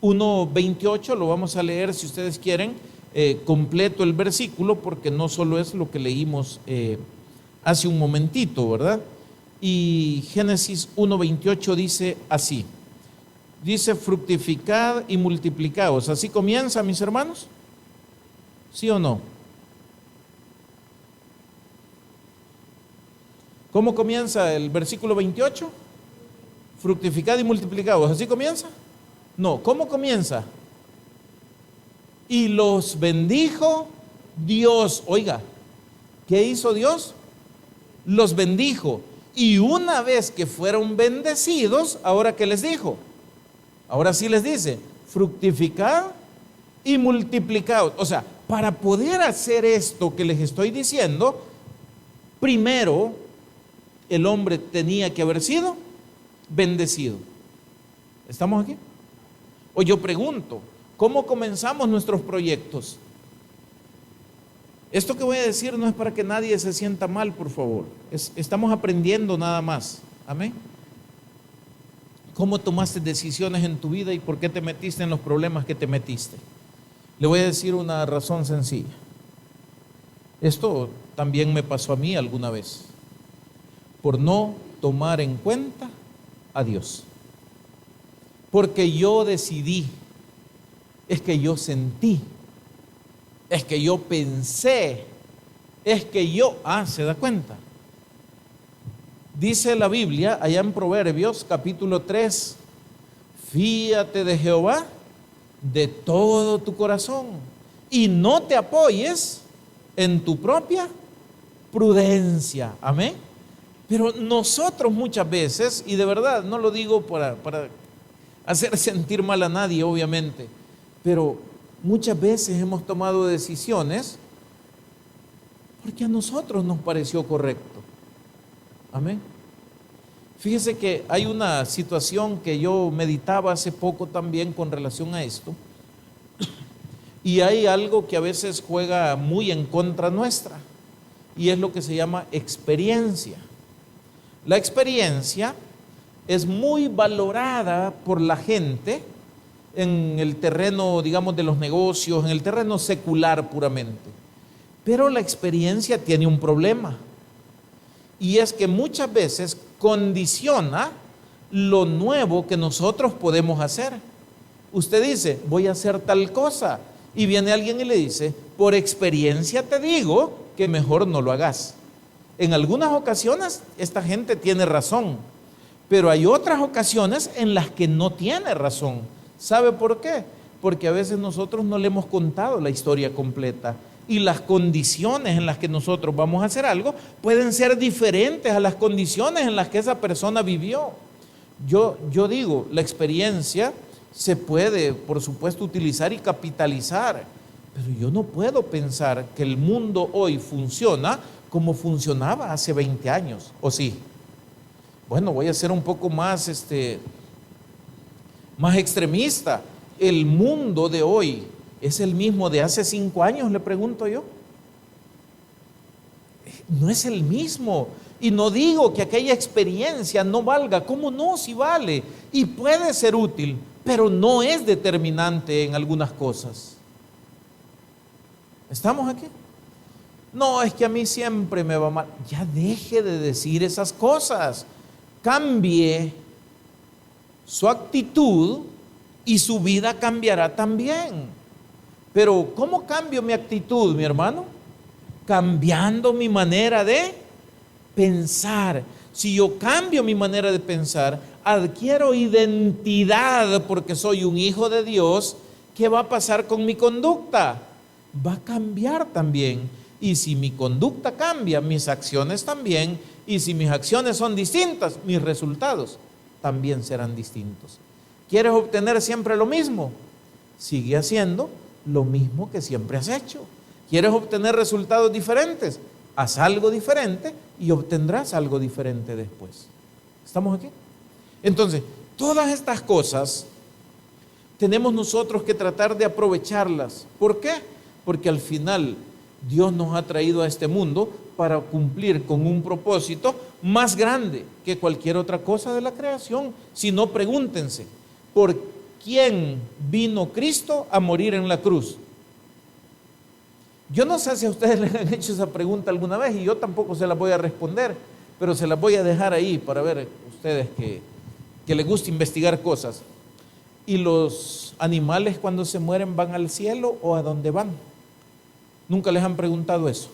1:28, lo vamos a leer si ustedes quieren, completo el versículo, porque no solo es lo que leímos hace un momentito, ¿verdad? Y Génesis 1:28 dice así, dice: fructificad y multiplicaos. ¿Así comienza, mis hermanos? ¿Sí o no? ¿Cómo comienza el versículo 28? Fructificad y multiplicaos. ¿Así comienza? No, ¿cómo comienza? Y los bendijo Dios. Oiga, ¿qué hizo Dios? Los bendijo. Y una vez que fueron bendecidos, ¿ahora qué les dijo? Ahora sí les dice: fructificad y multiplicaos. O sea, para poder hacer esto que les estoy diciendo, primero el hombre tenía que haber sido bendecido. ¿Estamos aquí? O yo pregunto, ¿cómo comenzamos nuestros proyectos? Esto que voy a decir no es para que nadie se sienta mal, por favor. Estamos aprendiendo nada más. Amén. ¿Cómo tomaste decisiones en tu vida y por qué te metiste en los problemas que te metiste? Le voy a decir una razón sencilla. Esto también me pasó a mí alguna vez. Por no tomar en cuenta a Dios. Porque yo decidí, es que yo sentí, es que yo pensé, es que yo, ¿se da cuenta? Dice la Biblia, allá en Proverbios capítulo 3, fíate de Jehová de todo tu corazón y no te apoyes en tu propia prudencia. Amén. Pero nosotros muchas veces, y de verdad no lo digo para hacer sentir mal a nadie, obviamente, pero muchas veces hemos tomado decisiones porque a nosotros nos pareció correcto. Amén. Fíjese que hay una situación que yo meditaba hace poco también con relación a esto, y hay algo que a veces juega muy en contra nuestra, y es lo que se llama experiencia. La experiencia es muy valorada por la gente en el terreno, digamos, de los negocios, en el terreno secular puramente. Pero la experiencia tiene un problema, y es que muchas veces condiciona lo nuevo que nosotros podemos hacer. Usted dice, voy a hacer tal cosa, y viene alguien y le dice, por experiencia te digo que mejor no lo hagas. En algunas ocasiones esta gente tiene razón, pero hay otras ocasiones en las que no tiene razón. ¿Sabe por qué? Porque a veces nosotros no le hemos contado la historia completa, y las condiciones en las que nosotros vamos a hacer algo pueden ser diferentes a las condiciones en las que esa persona vivió. Yo digo, la experiencia se puede, por supuesto, utilizar y capitalizar, pero yo no puedo pensar que el mundo hoy funciona como funcionaba hace 20 años, ¿o sí? Bueno, voy a ser un poco más extremista. El mundo de hoy ¿es el mismo de hace 5 años? Le pregunto yo. No es el mismo. Y no digo que aquella experiencia no valga. ¿Cómo no? Sí vale. Y puede ser útil, pero no es determinante en algunas cosas. ¿Estamos aquí? No, es que a mí siempre me va mal. Ya deje de decir esas cosas. Cambie su actitud y su vida cambiará también. Pero ¿cómo cambio mi actitud, mi hermano? Cambiando mi manera de Pensar. Si yo cambio mi manera de pensar, adquiero identidad porque soy un hijo de Dios, ¿qué va a pasar con mi conducta? Va a cambiar también. Y si mi conducta cambia, mis acciones también. Y si mis acciones son distintas, mis resultados también serán distintos. ¿Quieres obtener siempre lo mismo? Sigue haciendo lo mismo que siempre has hecho. ¿Quieres obtener resultados diferentes? Haz algo diferente y obtendrás algo diferente después. ¿Estamos aquí? Entonces, todas estas cosas tenemos nosotros que tratar de aprovecharlas. ¿Por qué? Porque al final Dios nos ha traído a este mundo para cumplir con un propósito más grande que cualquier otra cosa de la creación. Si no, pregúntense, ¿por quién vino Cristo a morir en la cruz? Yo no sé si a ustedes les han hecho esa pregunta alguna vez y yo tampoco se la voy a responder, pero se la voy a dejar ahí para ver ustedes que les gusta investigar cosas. ¿Y los animales cuando se mueren van al cielo o a dónde van? Nunca les han preguntado eso.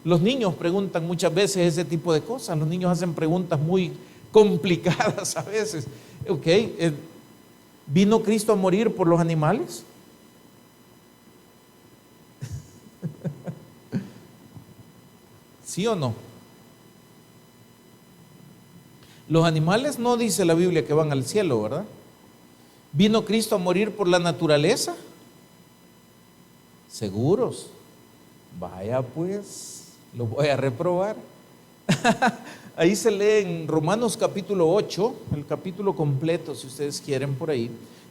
Los niños preguntan muchas veces ese tipo de cosas. Los niños hacen preguntas muy complicadas a veces. ¿Vino Cristo a morir por los animales? ¿Sí o no? Los animales no dice la Biblia que van al cielo, ¿verdad? ¿Vino Cristo a morir por la naturaleza? ¿Seguros? Vaya pues, lo voy a reprobar. Ahí se lee en Romanos capítulo 8, el capítulo completo, si ustedes quieren por ahí,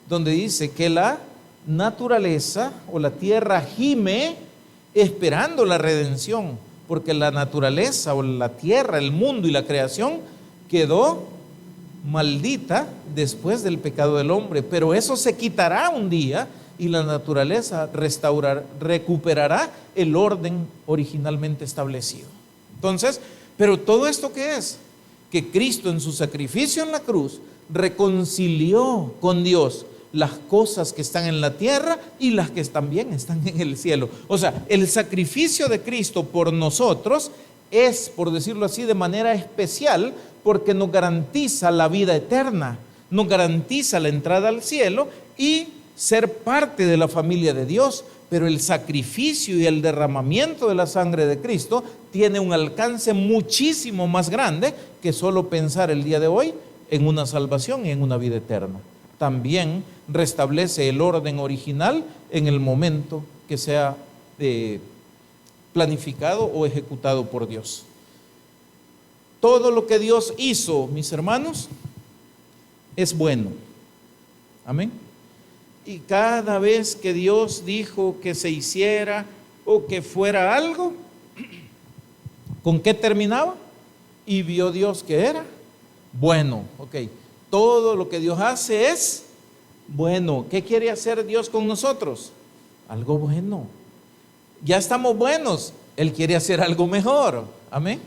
donde dice que la naturaleza o la tierra gime esperando la redención, porque la naturaleza o la tierra, el mundo y la creación quedó maldita después del pecado del hombre, pero eso se quitará un día y la naturaleza recuperará el orden originalmente establecido. Entonces, pero todo esto ¿qué es? Que Cristo en su sacrificio en la cruz reconcilió con Dios las cosas que están en la tierra y las que también están en el cielo. O sea, el sacrificio de Cristo por nosotros es, por decirlo así, de manera especial, porque nos garantiza la vida eterna, nos garantiza la entrada al cielo y ser parte de la familia de Dios. Pero el sacrificio y el derramamiento de la sangre de Cristo tiene un alcance muchísimo más grande que solo pensar el día de hoy en una salvación y en una vida eterna. También restablece el orden original en el momento que sea planificado o ejecutado por Dios. Todo lo que Dios hizo, mis hermanos, es bueno. Amén. Y cada vez que Dios dijo que se hiciera o que fuera algo, ¿con qué terminaba? Y vio Dios que era bueno. Ok, todo lo que Dios hace es bueno. ¿Qué quiere hacer Dios con nosotros? Algo bueno. Ya estamos buenos, Él quiere hacer algo mejor. Amén.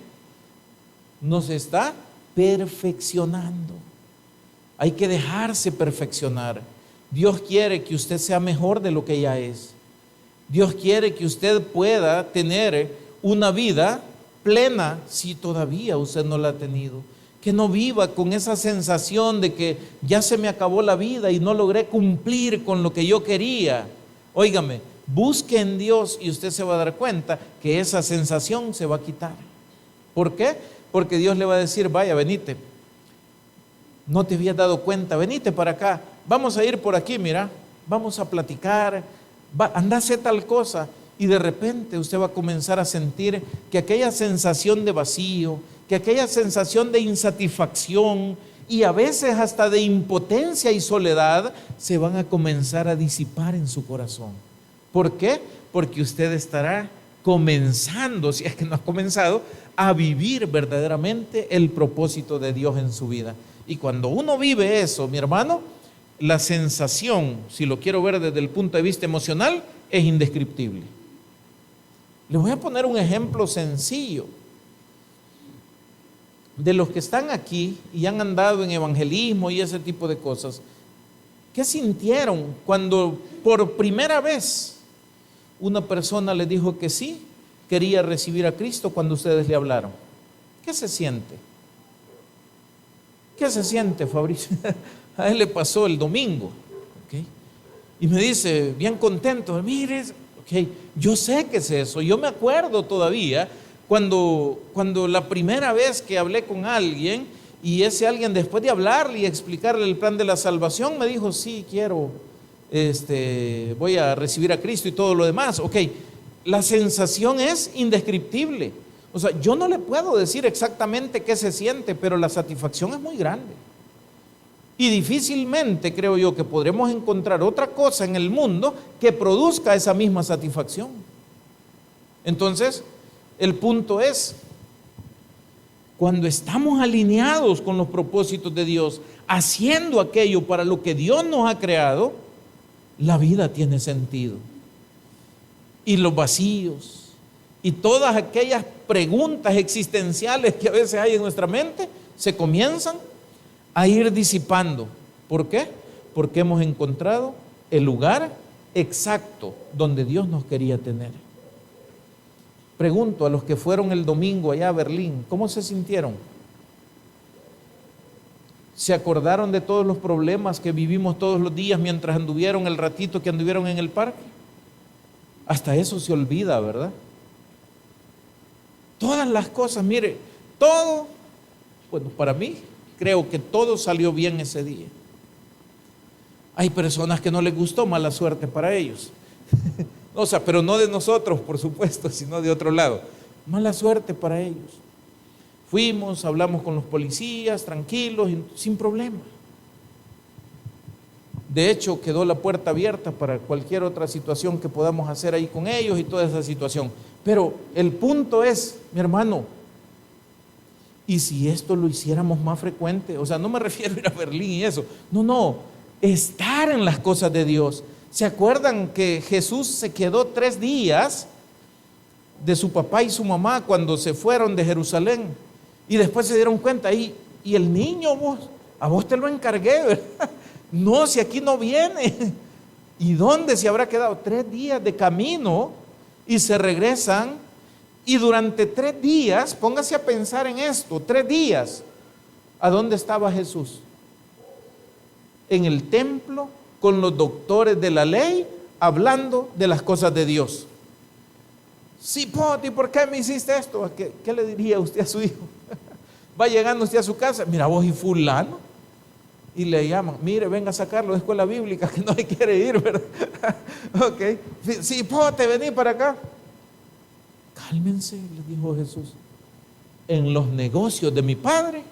Nos está perfeccionando. Hay que dejarse perfeccionar. Dios quiere que usted sea mejor de lo que ya es. Dios quiere que usted pueda tener una vida plena si todavía usted no la ha tenido. Que no viva con esa sensación de que ya se me acabó la vida y no logré cumplir con lo que yo quería. Óigame, busque en Dios y usted se va a dar cuenta que esa sensación se va a quitar. ¿Por qué? Porque Dios le va a decir, vaya, venite. No te habías dado cuenta, venite para acá. Vamos a ir por aquí, mira, vamos a platicar, anda a hacer tal cosa. Y de repente usted va a comenzar a sentir que aquella sensación de vacío, que aquella sensación de insatisfacción y a veces hasta de impotencia y soledad se van a comenzar a disipar en su corazón. ¿Por qué? Porque usted estará comenzando, si es que no ha comenzado, a vivir verdaderamente el propósito de Dios en su vida. Y cuando uno vive eso, mi hermano, la sensación, si lo quiero ver desde el punto de vista emocional, es indescriptible. Les voy a poner un ejemplo sencillo. De los que están aquí y han andado en evangelismo y ese tipo de cosas, ¿qué sintieron cuando por primera vez una persona les dijo que sí quería recibir a Cristo cuando ustedes le hablaron? ¿Qué se siente? ¿Qué se siente, Fabricio? A él le pasó el domingo, ¿ok? Y me dice, bien contento, mire, ok, yo sé que es eso. Yo me acuerdo todavía cuando la primera vez que hablé con alguien, y ese alguien, después de hablarle y explicarle el plan de la salvación, me dijo, sí, quiero, voy a recibir a Cristo y todo lo demás. Ok, la sensación es indescriptible. O sea, yo no le puedo decir exactamente qué se siente, pero la satisfacción es muy grande. Y difícilmente creo yo que podremos encontrar otra cosa en el mundo que produzca esa misma satisfacción. Entonces, el punto es, cuando estamos alineados con los propósitos de Dios, haciendo aquello para lo que Dios nos ha creado, la vida tiene sentido. Y los vacíos y todas aquellas preguntas existenciales que a veces hay en nuestra mente se comienzan a ir disipando. ¿Por qué? Porque hemos encontrado el lugar exacto donde Dios nos quería tener. Pregunto a los que fueron el domingo allá a Berlín, ¿cómo se sintieron? ¿Se acordaron de todos los problemas que vivimos todos los días mientras anduvieron el ratito que anduvieron en el parque? Hasta eso se olvida, ¿verdad? Todas las cosas, mire, todo, bueno, para mí, creo que todo salió bien ese día. Hay personas que no les gustó, mala suerte para ellos. O sea, pero no de nosotros, por supuesto, sino de otro lado. Mala suerte para ellos. Fuimos, hablamos con los policías, tranquilos, sin problema. De hecho, quedó la puerta abierta para cualquier otra situación que podamos hacer ahí con ellos y toda esa situación. Pero el punto es, mi hermano, ¿y si esto lo hiciéramos más frecuente? O sea, no me refiero a ir a Berlín y eso. No, estar en las cosas de Dios. ¿Se acuerdan que Jesús se quedó 3 días de su papá y su mamá cuando se fueron de Jerusalén? Y después se dieron cuenta, y el niño, a vos te lo encargué, ¿verdad? No, si aquí no viene. ¿Y dónde se habrá quedado? 3 días de camino y se regresan. Y durante 3 días, póngase a pensar en esto, 3 días, ¿a dónde estaba Jesús? En el templo, con los doctores de la ley, hablando de las cosas de Dios. Sí, Poti, ¿por qué me hiciste esto? ¿Qué le diría usted a su hijo? Va llegando usted a su casa, mira, vos y fulano, y le llaman, mire, venga a sacarlo de escuela bíblica, que no le quiere ir, ¿verdad? Ok, sí, Poti, vení para acá. Cálmense, le dijo Jesús, en los negocios de mi Padre.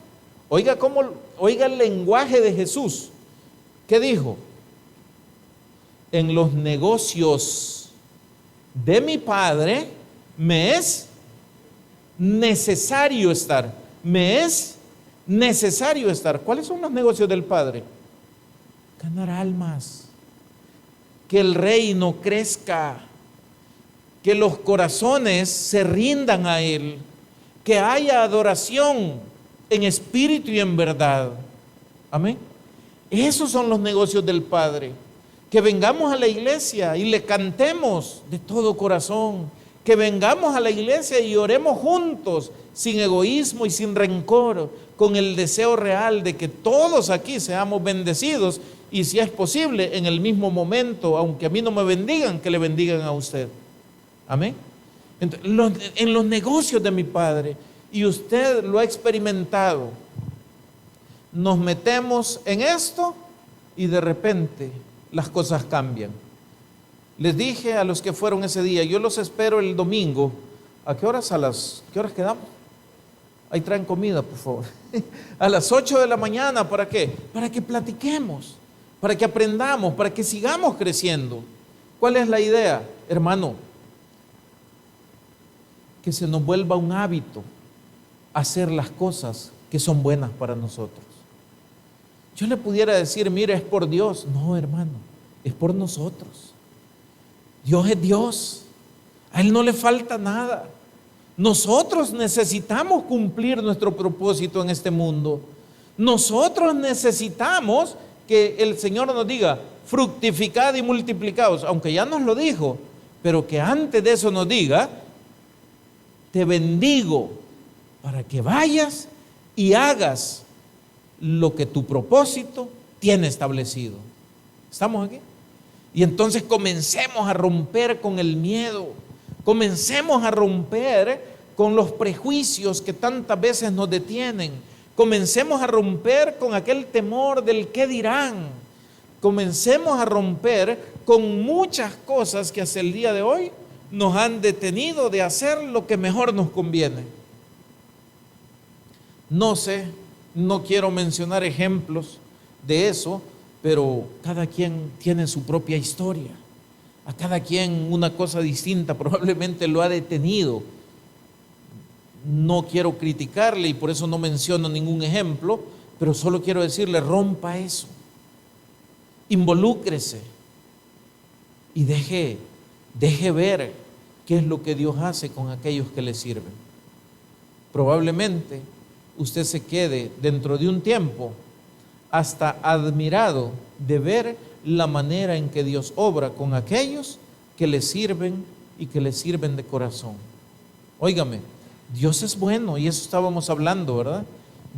Oiga el lenguaje de Jesús. ¿Qué dijo? En los negocios de mi Padre me es necesario estar. Me es necesario estar. ¿Cuáles son los negocios del Padre? Ganar almas, que el reino crezca, que los corazones se rindan a Él, que haya adoración en espíritu y en verdad. Amén. Esos son los negocios del Padre. Que vengamos a la iglesia y le cantemos de todo corazón. Que vengamos a la iglesia y oremos juntos, sin egoísmo y sin rencor, con el deseo real de que todos aquí seamos bendecidos y, si es posible, en el mismo momento, aunque a mí no me bendigan, que le bendigan a usted. Amén. Entonces, en los negocios de mi Padre, y usted lo ha experimentado, nos metemos en esto y de repente las cosas cambian. Les dije a los que fueron ese día, yo los espero el domingo. ¿A qué horas? ¿Qué horas quedamos? Ahí traen comida, por favor. A las 8 de la mañana, ¿para qué? Para que platiquemos, para que aprendamos, para que sigamos creciendo. ¿Cuál es la idea, hermano? Que se nos vuelva un hábito hacer las cosas que son buenas para nosotros. Yo le pudiera decir, mire, es por Dios. No, hermano, es por nosotros. Dios es Dios. A Él no le falta nada. Nosotros necesitamos cumplir nuestro propósito en este mundo. Nosotros necesitamos que el Señor nos diga, fructificad y multiplicaos, aunque ya nos lo dijo, pero que antes de eso nos diga, te bendigo para que vayas y hagas lo que tu propósito tiene establecido. ¿Estamos aquí? Y entonces comencemos a romper con el miedo, comencemos a romper con los prejuicios que tantas veces nos detienen, comencemos a romper con aquel temor del qué dirán, comencemos a romper con muchas cosas que hasta el día de hoy nos han detenido de hacer lo que mejor nos conviene. No sé, no quiero mencionar ejemplos de eso, pero cada quien tiene su propia historia. A cada quien una cosa distinta probablemente lo ha detenido. No quiero criticarle y por eso no menciono ningún ejemplo, pero solo quiero decirle, rompa eso. Involúcrese y deje ver qué es lo que Dios hace con aquellos que le sirven. Probablemente usted se quede dentro de un tiempo hasta admirado de ver la manera en que Dios obra con aquellos que le sirven y que le sirven de corazón. Óigame, Dios es bueno y eso estábamos hablando, ¿verdad?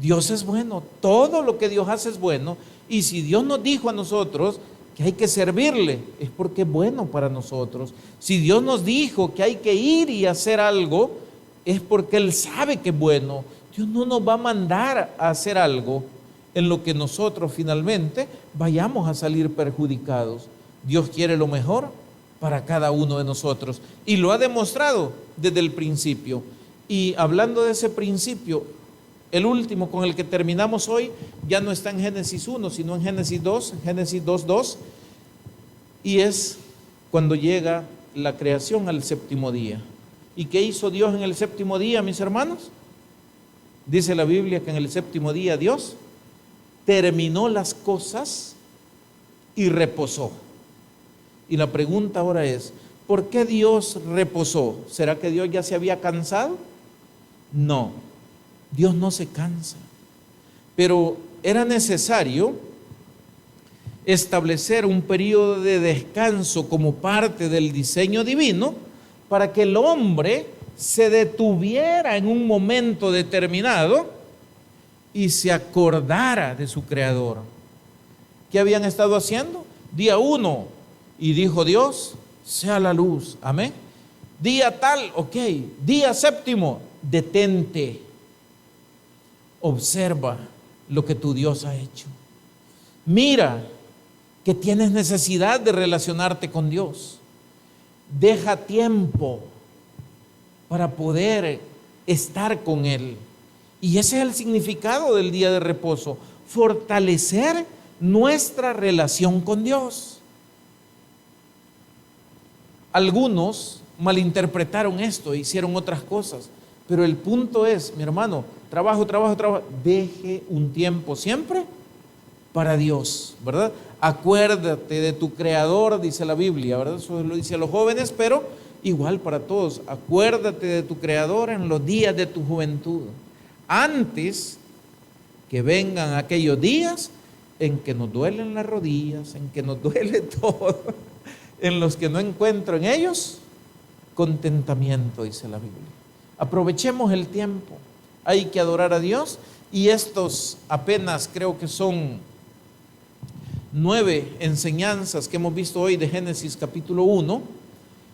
Dios es bueno, todo lo que Dios hace es bueno, y si Dios nos dijo a nosotros que hay que servirle, es porque es bueno para nosotros. Si Dios nos dijo que hay que ir y hacer algo, es porque Él sabe que es bueno. Dios no nos va a mandar a hacer algo en lo que nosotros finalmente vayamos a salir perjudicados. Dios quiere lo mejor para cada uno de nosotros y lo ha demostrado desde el principio. Y hablando de ese principio, el último con el que terminamos hoy ya no está en Génesis 1, sino en Génesis 2, Génesis 2:2, y es cuando llega la creación al séptimo día. ¿Y qué hizo Dios en el séptimo día, mis hermanos? Dice la Biblia que en el séptimo día Dios terminó las cosas y reposó. Y la pregunta ahora es, ¿por qué Dios reposó? ¿Será que Dios ya se había cansado? No, Dios no se cansa, pero era necesario establecer un periodo de descanso como parte del diseño divino para que el hombre se detuviera en un momento determinado y se acordara de su Creador. ¿Qué habían estado haciendo? Día 1, y dijo Dios, sea la luz, amén. Día tal, ok. Día séptimo, detente, observa lo que tu Dios ha hecho. Mira que tienes necesidad de relacionarte con Dios. Deja tiempo para poder estar con Él. Y ese es el significado del día de reposo, fortalecer nuestra relación con Dios. Algunos malinterpretaron esto e hicieron otras cosas, pero el punto es, mi hermano, trabajo, deje un tiempo siempre para Dios, ¿verdad? Acuérdate de tu Creador, dice la Biblia, ¿verdad? Eso lo dice a los jóvenes, pero igual para todos. Acuérdate de tu Creador en los días de tu juventud, antes que vengan aquellos días en que nos duelen las rodillas, en que nos duele todo, en los que no encuentro en ellos contentamiento, dice la Biblia. Aprovechemos el tiempo, hay que adorar a Dios, y estos apenas creo que son 9 enseñanzas que hemos visto hoy de Génesis capítulo 1.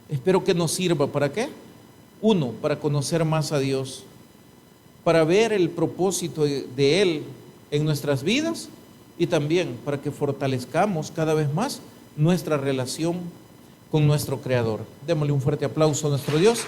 Espero que nos sirva, ¿para qué? 1, para conocer más a Dios, para ver el propósito de Él en nuestras vidas, y también para que fortalezcamos cada vez más nuestra relación con nuestro Creador. Démosle un fuerte aplauso a nuestro Dios.